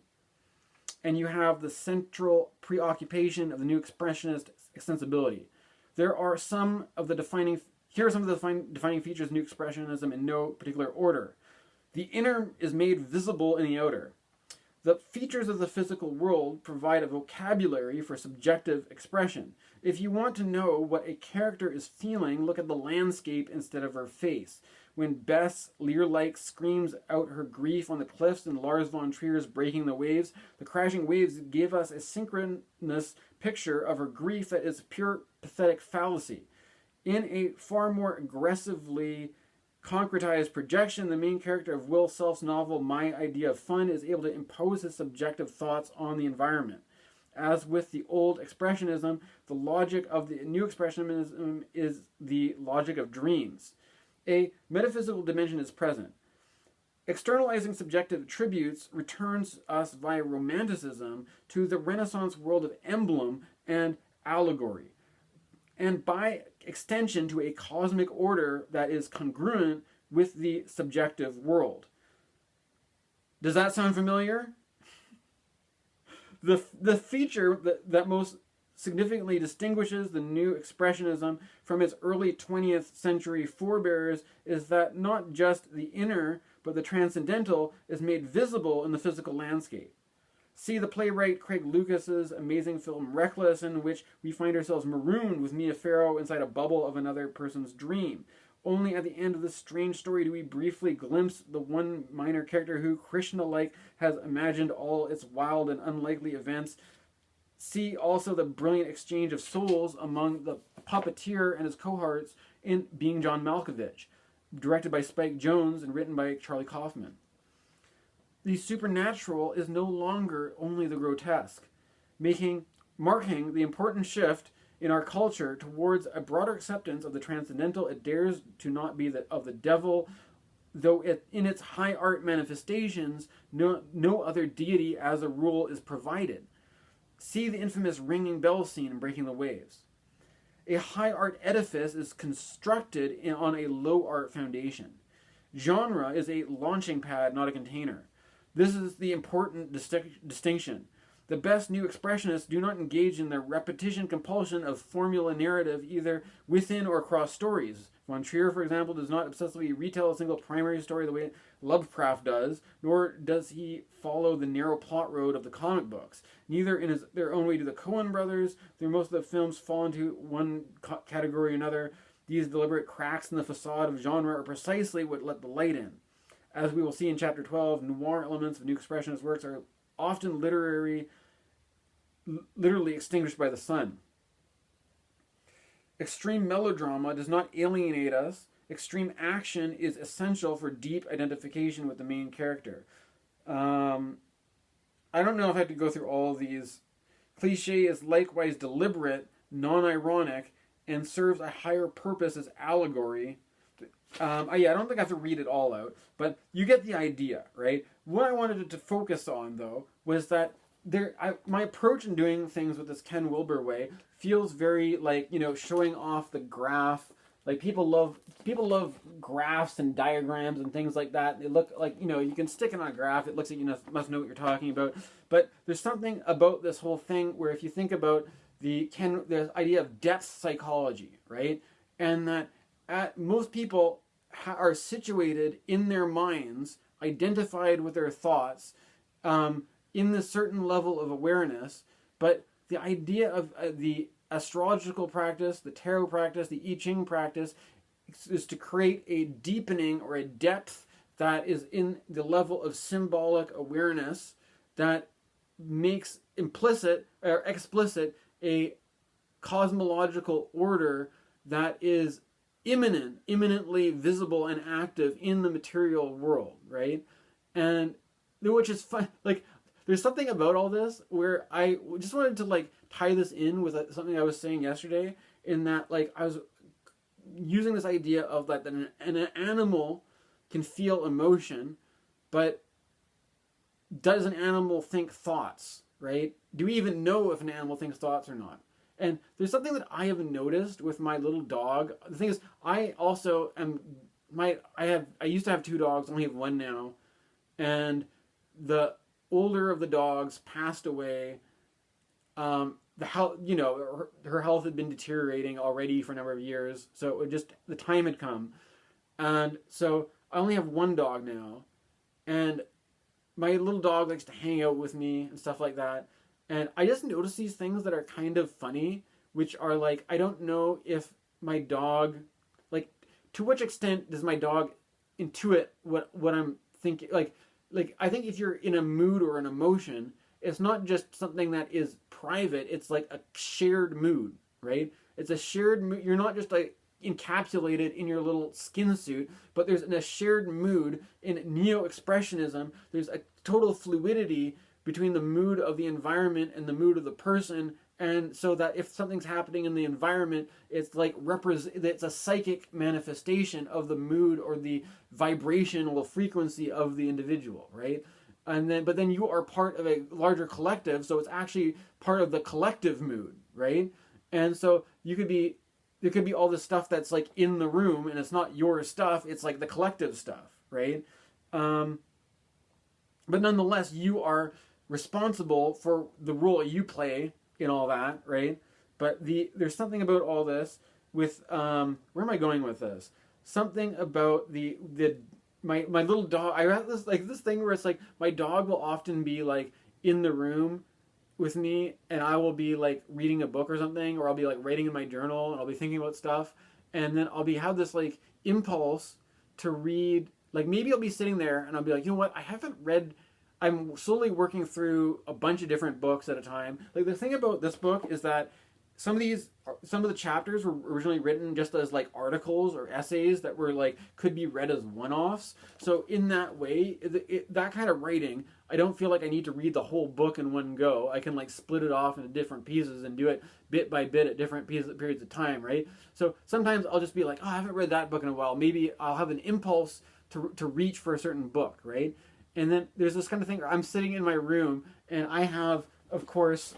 and you have the central preoccupation of the New Expressionist sensibility. Here are some of the defining features of New Expressionism in no particular order. The inner is made visible in the outer. The features of the physical world provide a vocabulary for subjective expression. If you want to know what a character is feeling, look at the landscape instead of her face. When Bess Lear-like screams out her grief on the cliffs and Lars von Trier's Breaking the Waves, the crashing waves give us a synchronous picture of her grief that is pure pathetic fallacy. In a far more aggressively concretized projection, the main character of Will Self's novel My Idea of Fun is able to impose his subjective thoughts on the environment. As with the old Expressionism, the logic of the New Expressionism is the logic of dreams. A metaphysical dimension is present. Externalizing subjective attributes returns us via Romanticism to the Renaissance world of emblem and allegory, and by extension to a cosmic order that is congruent with the subjective world. Does that sound familiar? The feature that most significantly distinguishes the New Expressionism from its early 20th century forebears is that not just the inner, but the transcendental is made visible in the physical landscape. See the playwright Craig Lucas's amazing film Reckless, in which we find ourselves marooned with Mia Farrow inside a bubble of another person's dream. Only at the end of this strange story do we briefly glimpse the one minor character who, Krishna-like, has imagined all its wild and unlikely events. See also the brilliant exchange of souls among the puppeteer and his cohorts in Being John Malkovich, directed by Spike Jonze and written by Charlie Kaufman. The supernatural is no longer only the grotesque, marking the important shift in our culture towards a broader acceptance of the transcendental. It dares to not be of the devil, though in its high art manifestations, no other deity as a rule is provided. See the infamous ringing bell scene in Breaking the Waves. A high art edifice is constructed on a low art foundation. Genre is a launching pad, not a container. This is the important distinction. The best new expressionists do not engage in the repetition compulsion of formula narrative either within or across stories. Von Trier, for example, does not obsessively retell a single primary story the way Lovecraft does, nor does he follow the narrow plot road of the comic books. Neither in their own way do the Coen brothers. Most of the films fall into one category or another. These deliberate cracks in the facade of genre are precisely what let the light in. As we will see in Chapter 12, noir elements of New Expressionist works are often literally extinguished by the sun. Extreme melodrama does not alienate us. Extreme action is essential for deep identification with the main character. I don't know if I have to go through all of these. Cliché is likewise deliberate, non-ironic, and serves a higher purpose as allegory. I don't think I have to read it all out, but you get the idea, right? What I wanted to focus on, though, was that my approach in doing things with this Ken Wilber way feels very like, showing off the graph. Like people love graphs and diagrams and things like that. They look like, you can stick it on a graph. It looks like you must know what you're talking about. But there's something about this whole thing where if you think about the idea of depth psychology, right? And that most people are situated in their minds, identified with their thoughts, in this certain level of awareness. But the idea of the astrological practice, the tarot practice, the I Ching practice is to create a deepening or a depth that is in the level of symbolic awareness that makes implicit or explicit a cosmological order that is imminently visible and active in the material world, right? And which is fun. Like, there's something about all this where I just wanted to tie this in with something I was saying yesterday, in that I was using this idea of that an animal can feel emotion, but does an animal think thoughts, right? Do we even know if an animal thinks thoughts or not? And there's something that I have noticed with my little dog. The thing is, I also am I used to have 2 dogs, I only have 1 now, and the older of the dogs passed away. The health, her health had been deteriorating already for a number of years, so the time had come, and so I only have 1 dog now, and my little dog likes to hang out with me and stuff like that, and I just notice these things that are kind of funny, which are I don't know if my dog, to which extent does my dog intuit what I'm thinking, I think if you're in a mood or an emotion, it's not just something that is private, it's like a shared mood, right? It's a shared mood. You're not just encapsulated in your little skin suit, but there's a shared mood. In Neo-Expressionism, there's a total fluidity between the mood of the environment and the mood of the person, and so that if something's happening in the environment, it's it's a psychic manifestation of the mood or the vibrational frequency of the individual, right? But then you are part of a larger collective, so it's actually part of the collective mood, right? And so there could be all this stuff that's in the room, and it's not your stuff, it's the collective stuff, right? But nonetheless, you are responsible for the role you play in all that, right? But there's something about all this with where am I going with this? Something about my little dog. I have this thing where it's my dog will often be in the room with me, and I will be reading a book or something, or I'll be writing in my journal, and I'll be thinking about stuff, and then I'll have this impulse to read. Maybe I'll be sitting there and I'll be you know what? I haven't read. I'm slowly working through a bunch of different books at a time. The thing about this book is that some of the chapters were originally written just as articles or essays that were could be read as one-offs. So in that way, that kind of writing, I don't feel I need to read the whole book in one go. I can split it off into different pieces and do it bit by bit at different periods of time, right? So sometimes I'll just be oh, I haven't read that book in a while. Maybe I'll have an impulse to reach for a certain book, right? And then there's this kind of thing where I'm sitting in my room and I have, of course,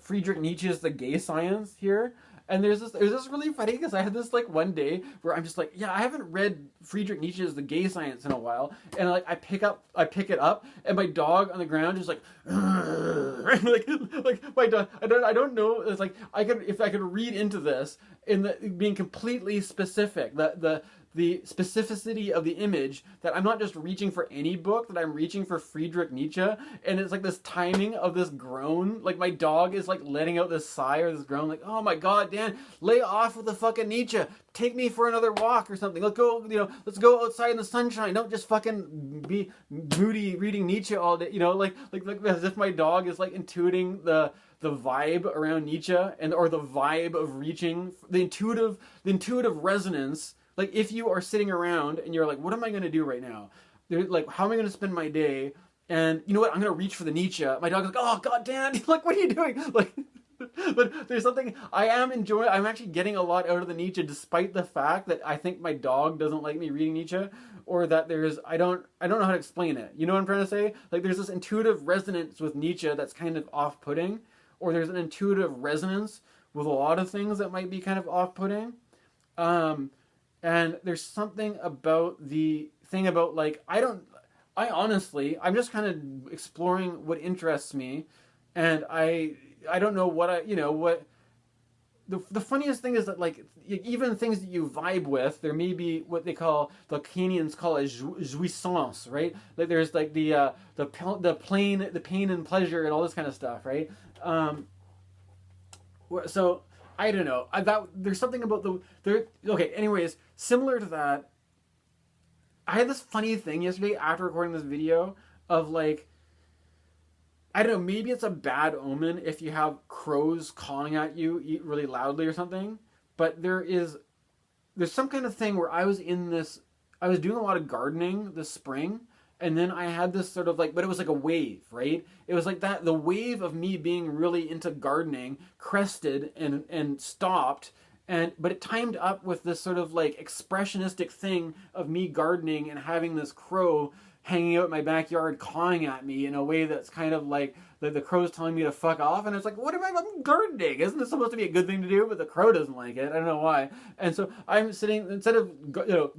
Friedrich Nietzsche's The Gay Science here. And it was this really funny because I had this like one day where I'm just like, yeah, I haven't read Friedrich Nietzsche's The Gay Science in a while, and like I pick it up, and my dog on the ground is like, like my dog. I don't know. It's like if I could read into this in the being completely specific, the specificity of the image, that I'm not just reaching for any book, that I'm reaching for Friedrich Nietzsche. And it's like this timing of this groan, like my dog is like letting out this sigh or this groan, like, oh my god, Dan, lay off with the fucking Nietzsche, take me for another walk or something, let's go outside in the sunshine, don't just fucking be moody reading Nietzsche all day, like as if my dog is like intuiting the vibe around Nietzsche, or the vibe of reaching the intuitive resonance. Like, if you are sitting around and you're like, what am I going to do right now? Like, how am I going to spend my day? And you know what? I'm going to reach for the Nietzsche. My dog's like, oh, god damn, like, what are you doing? Like, but there's something I'm actually getting a lot out of the Nietzsche, despite the fact that I think my dog doesn't like me reading Nietzsche, or that I don't know how to explain it. You know what I'm trying to say? Like, there's this intuitive resonance with Nietzsche that's kind of off-putting, or there's an intuitive resonance with a lot of things that might be kind of off-putting. And there's something about the thing about, like, I'm just kind of exploring what interests me, and I don't know what the funniest thing is that, like, even things that you vibe with, there may be what the Lacanians call a jouissance, right? Like, there's like the pain and pleasure and all this kind of stuff, right? So I don't know. There's something about okay, anyways, similar to that, I had this funny thing yesterday after recording this video of, like, I don't know, maybe it's a bad omen if you have crows calling at you really loudly or something, but there's some kind of thing where I was doing a lot of gardening this spring, and then I had this sort of, like, but it was like a wave, right? It was like that, the wave of me being really into gardening crested and stopped, but it timed up with this sort of, like, expressionistic thing of me gardening and having this crow hanging out in my backyard cawing at me in a way that's kind of like the crow's telling me to fuck off, and it's like, I'm gardening, isn't this supposed to be a good thing to do? But the crow doesn't like it, I don't know why. And so I'm sitting, instead of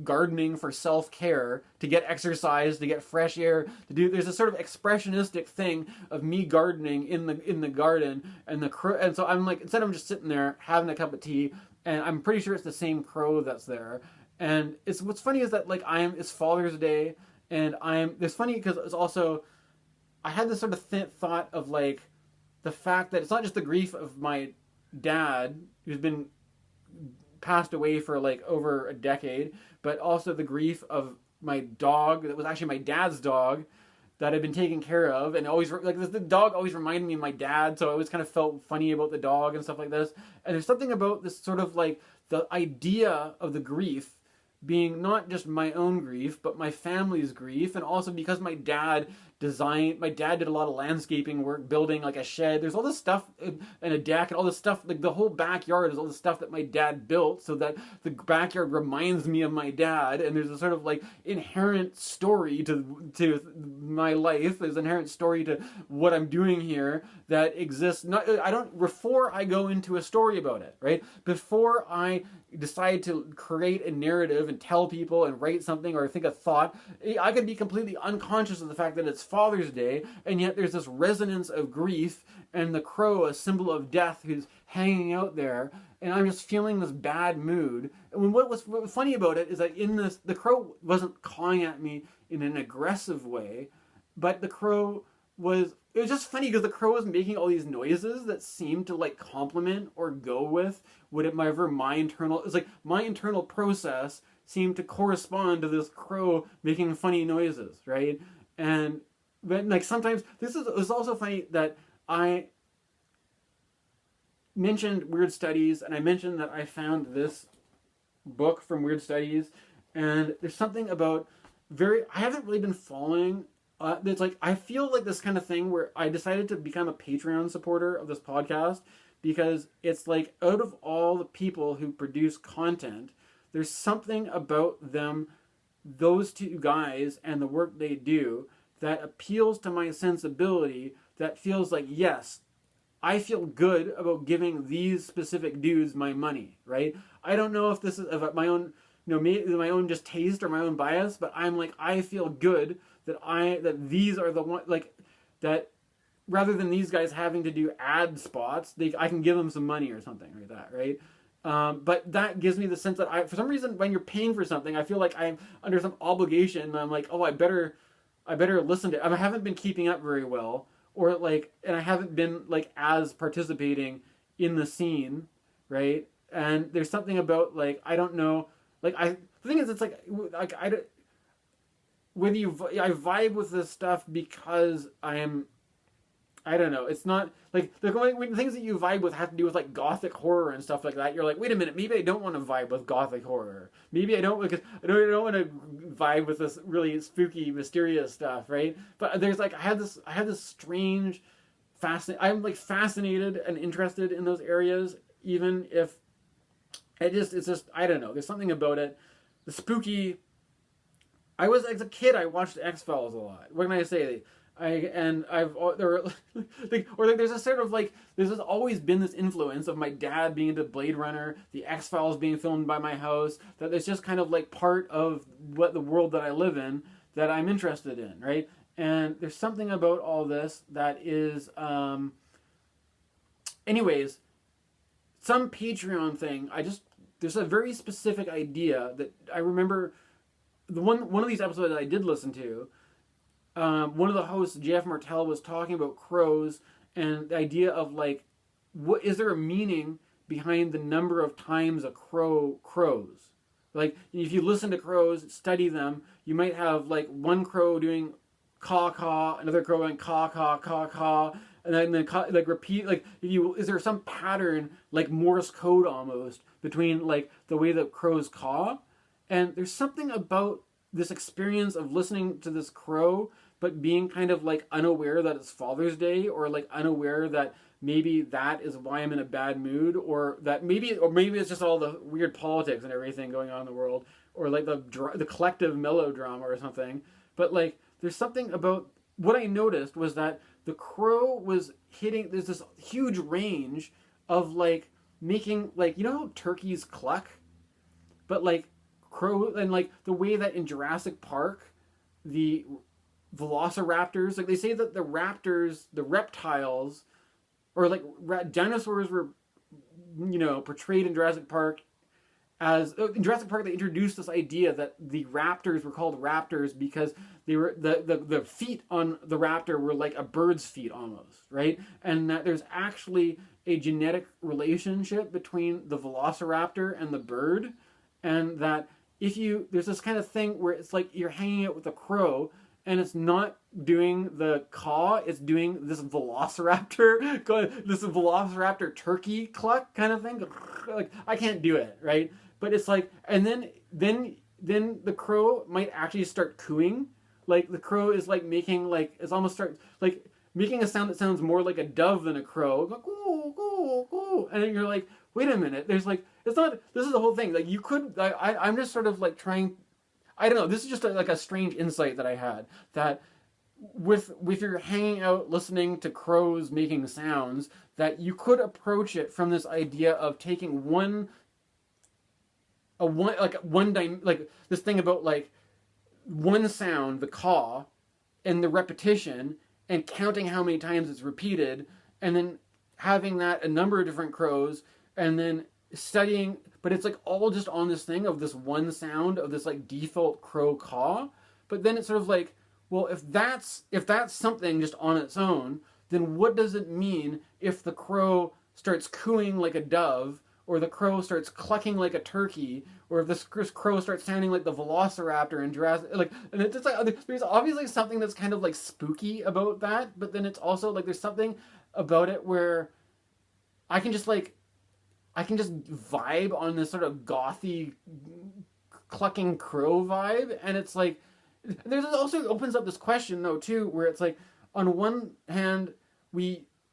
gardening for self-care, to get exercise, to get fresh air, there's a sort of expressionistic thing of me gardening in the garden, and the crow, and so I'm like, instead of just sitting there having a cup of tea, and I'm pretty sure it's the same crow that's there. And what's funny is that, like, it's Father's Day, and it's funny because it's also, I had this sort of thought of, like, the fact that it's not just the grief of my dad, who's been passed away for, like, over a decade, but also the grief of my dog that was actually my dad's dog that I'd been taking care of, and always, like, the dog always reminded me of my dad, so I always kind of felt funny about the dog and stuff like this. And there's something about this sort of, like, the idea of the grief being not just my own grief, but my family's grief, and also because my dad did a lot of landscaping work, building, like, a shed. There's all this stuff, and a deck, and all this stuff, like, the whole backyard is all the stuff that my dad built, so that the backyard reminds me of my dad, and there's a sort of, like, inherent story to my life, there's an inherent story to what I'm doing here that exists, before I go into a story about it, right? Before I decide to create a narrative and tell people and write something or think a thought, I could be completely unconscious of the fact that it's Father's Day, and yet there's this resonance of grief, and the crow, a symbol of death, who's hanging out there, and I'm just feeling this bad mood. And what was funny about it is that the crow wasn't cawing at me in an aggressive way, but it was just funny because the crow was making all these noises that seemed to, like, complement or go with whatever my internal process seemed to correspond to this crow making funny noises, right? But, like, sometimes it was also funny that I mentioned Weird Studies, and I mentioned that I found this book from Weird Studies, and there's something about I haven't really been following. It's like, I feel like this kind of thing where I decided to become a Patreon supporter of this podcast, because it's like, out of all the people who produce content, there's something about them, those two guys, and the work they do that appeals to my sensibility, that feels like, yes, I feel good about giving these specific dudes my money, right? I don't know if this is of my own, my own just taste or my own bias, but I'm like, I feel good that these are the one, like, that rather than these guys having to do ad spots, I can give them some money or something like that, right? But that gives me the sense that for some reason, when you're paying for something, I feel like I'm under some obligation. And I'm like, oh, I better listen to it. I haven't been keeping up very well, or like, and I haven't been like as participating in the scene, right? And there's something about like, I don't know, like the thing is, it's like I vibe with this stuff because I don't know. It's not like the things that you vibe with have to do with like gothic horror and stuff like that. You're like, wait a minute, maybe I don't want to vibe with gothic horror. Maybe I don't, because I don't want to vibe with this really spooky, mysterious stuff, right? But there's like I have this strange, I'm like fascinated and interested in those areas, even if it's just I don't know. There's something about it, the spooky. As a kid, I watched X-Files a lot. What can I say? There's a sort of like, there's always been this influence of my dad being into Blade Runner, the X-Files being filmed by my house, that it's just kind of like part of what the world that I live in that I'm interested in, right? And there's something about all this that is, anyways, some Patreon thing, there's a very specific idea that I remember, one of these episodes that I did listen to, one of the hosts, Jeff Martel, was talking about crows and the idea of like, what is there a meaning behind the number of times a crow crows? Like, if you listen to crows, study them, you might have like one crow doing caw caw, another crow going caw caw caw caw, and then like repeat, like, is there some pattern like Morse code almost between like the way that crows caw? And there's something about this experience of listening to this crow but being kind of like unaware that it's Father's Day, or like unaware that maybe that is why I'm in a bad mood, or maybe it's just all the weird politics and everything going on in the world, or like the collective melodrama or something. But like, there's something about what I noticed was that the crow was hitting. There's this huge range of like making, like, how turkeys cluck, but like crow, and like the way that in Jurassic Park the velociraptors, like they say that the raptors, the reptiles, or like dinosaurs were, portrayed in Jurassic Park as, in Jurassic Park they introduced this idea that the raptors were called raptors because they were, the feet on the raptor were like a bird's feet almost, right? And that there's actually a genetic relationship between the velociraptor and the bird, and that there's this kind of thing where it's like you're hanging out with a crow, and it's not doing the caw, it's doing this velociraptor turkey cluck kind of thing. Like, I can't do it, right? But it's like, and then the crow might actually start cooing. Like, the crow is like making, like, it's almost start like making a sound that sounds more like a dove than a crow. Like, coo, coo, coo. And then you're like, wait a minute, there's like, this is the whole thing. Like, you could, I'm just sort of like trying, I don't know. This is just like a strange insight that I had, that with your hanging out listening to crows making sounds, that you could approach it from this idea of taking this thing about like one sound, the caw, and the repetition, and counting how many times it's repeated, and then having that a number of different crows, and then studying, but it's like all just on this thing of this one sound of this like default crow caw. But then it's sort of like, well, if that's something just on its own, then what does it mean if the crow starts cooing like a dove, or the crow starts clucking like a turkey, or if this crow starts sounding like the velociraptor in Jurassic, like, and it's just like, there's obviously something that's kind of like spooky about that, but then it's also like there's something about it where I can just vibe on this sort of gothy clucking crow vibe. And it's like, there's also opens up this question though too, where it's like, on one hand,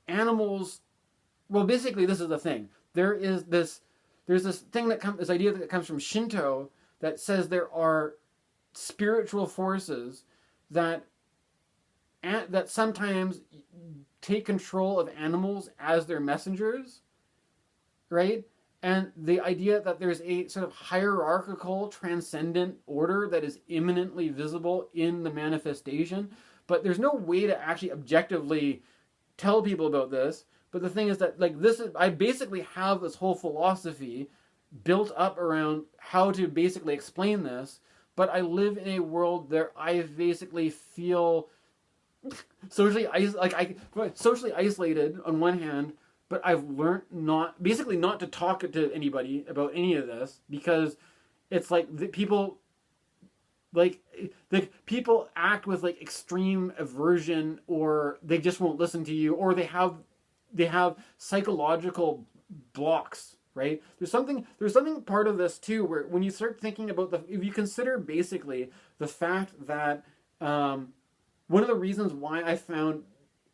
animals, well, basically this is the thing. There's this thing this idea that comes from Shinto that says there are spiritual forces that sometimes take control of animals as their messengers, right? And the idea that there's a sort of hierarchical, transcendent order that is imminently visible in the manifestation, but there's no way to actually objectively tell people about this. But the thing is that, like, I basically have this whole philosophy built up around how to basically explain this, but I live in a world where I basically feel socially isolated on one hand, but I've learned not to talk to anybody about any of this, because it's like people people act with like extreme aversion, or they just won't listen to you, or they have psychological blocks, right? There's something part of this too, where when you start thinking about if you consider basically the fact that one of the reasons why I found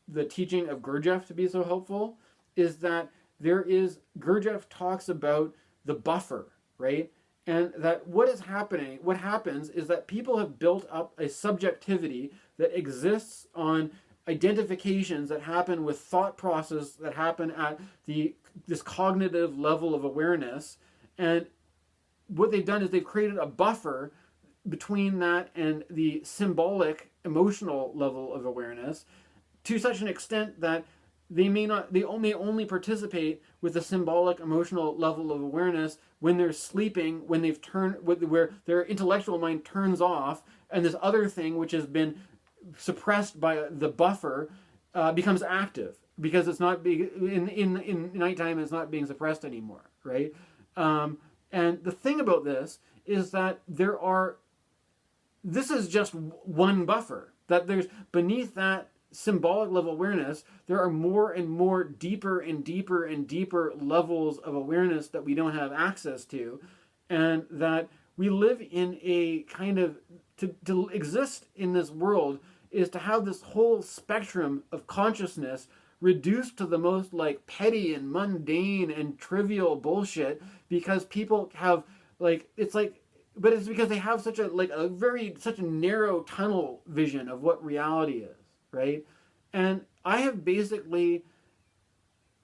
the teaching of Gurdjieff to be so helpful is that Gurdjieff talks about the buffer, right? And that what happens is that people have built up a subjectivity that exists on identifications that happen with thought process that happen at this cognitive level of awareness. And what they've done is they've created a buffer between that and the symbolic emotional level of awareness, to such an extent that they only participate with the symbolic emotional level of awareness when they're sleeping, when where their intellectual mind turns off, and this other thing which has been suppressed by the buffer becomes active, because it's not in nighttime, it's not being suppressed anymore, right? And the thing about this is that this is just one buffer, that there's beneath that symbolic level awareness, there are more and more deeper and deeper and deeper levels of awareness that we don't have access to, and that we live in a kind of, to exist in this world is to have this whole spectrum of consciousness reduced to the most like petty and mundane and trivial bullshit, because people have but it's because they have such a narrow tunnel vision of what reality is, right? And I have basically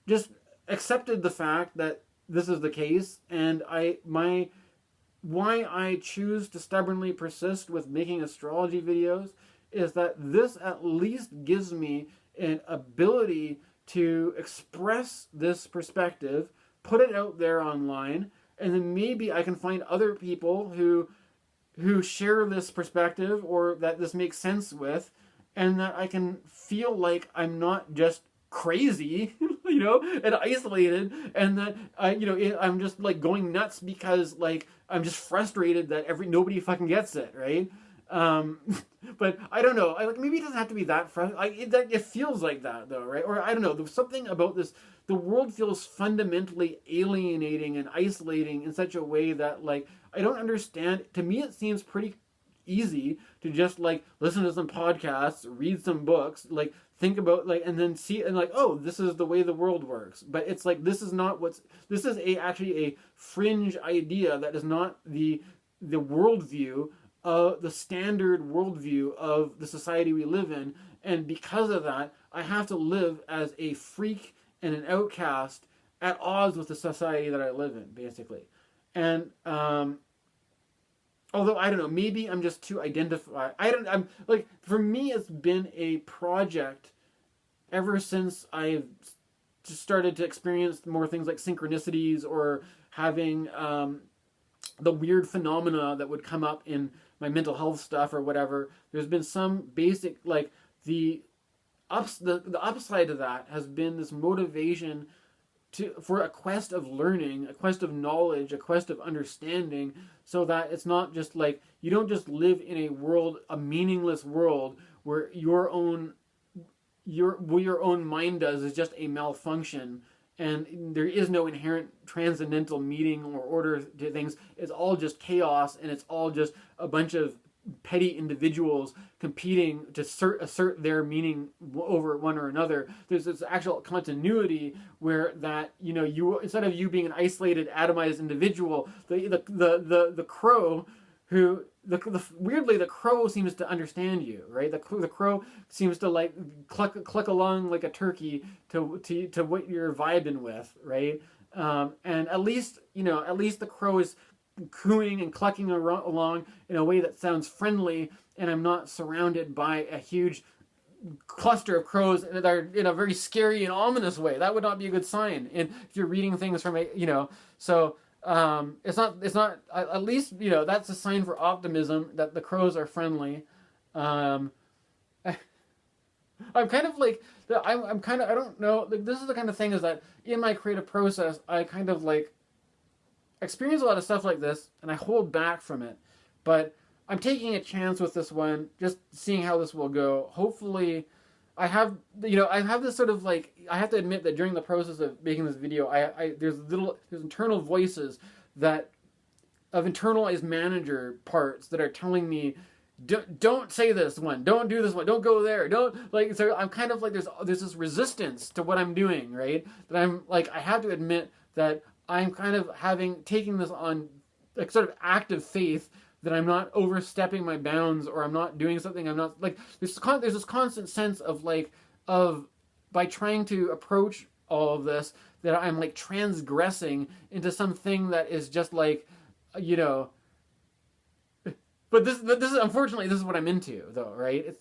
just accepted the fact that this is the case, and why I choose to stubbornly persist with making astrology videos is that this at least gives me an ability to express this perspective, put it out there online, and then maybe I can find other people who share this perspective, or that this makes sense with, and that I can feel like I'm not just crazy, and isolated, and that I'm just like going nuts because like I'm just frustrated that nobody fucking gets it, right? But I don't know. Maybe it doesn't have to be that frustrating. It feels like that though, right? Or I don't know. There's something about this. The world feels fundamentally alienating and isolating in such a way that like I don't understand. To me, it seems pretty easy to just like listen to some podcasts, read some books, like think about like, and then see and like, oh, this is the way the world works. But it's like this is actually a fringe idea that is not the worldview, the standard worldview of the society we live in. And because of that, I have to live as a freak and an outcast at odds with the society that I live in, basically. And although I don't know, maybe I'm just too identified. I'm like, for me, it's been a project ever since I've just started to experience more things like synchronicities, or having the weird phenomena that would come up in my mental health stuff or whatever. There's been some basic, like, the upside to that has been this motivation for a quest of learning, a quest of knowledge, a quest of understanding, so that it's not just like, you don't just live in a meaningless world where your own mind does is just a malfunction, and there is no inherent transcendental meaning or order to things. It's all just chaos, and it's all just a bunch of petty individuals competing to assert their meaning over one or another. There's this actual continuity where that, you instead of you being an isolated, atomized individual, the crow who weirdly the crow seems to understand you, right? The crow seems to like cluck along like a turkey to what you're vibing with, right? And at least the crow is cooing and clucking along in a way that sounds friendly, and I'm not surrounded by a huge cluster of crows that are in a very scary and ominous way. That would not be a good sign. And if you're reading things from so it's not at least that's a sign for optimism that the crows are friendly. I'm kind of like I'm kind of I don't know, like, this is the kind of thing is that in my creative process I kind of like experience a lot of stuff like this and I hold back from it, but I'm taking a chance with this one, just seeing how this will go. Hopefully, I have this sort of like, I have to admit that during the process of making this video, there's internal voices of internalized manager parts that are telling me, don't say this one, don't do this one, don't go there, don't, like, so I'm kind of like, there's this resistance to what I'm doing, right? That I'm like, I have to admit that I'm kind of taking this on like sort of active faith that I'm not overstepping my bounds, or I'm not doing something I'm not, like, there's this constant sense of like, by trying to approach all of this, that I'm like transgressing into something that is just like, but this is, unfortunately, this is what I'm into though, right?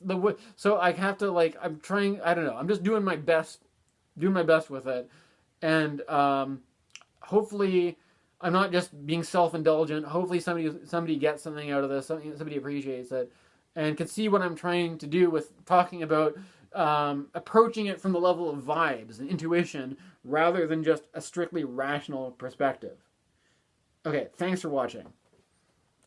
So I have to, like, I'm trying, I don't know, I'm just doing my best with it, and hopefully I'm not just being self-indulgent. Hopefully somebody gets something out of this, somebody appreciates it, and can see what I'm trying to do with talking about approaching it from the level of vibes and intuition rather than just a strictly rational perspective. Okay, thanks for watching.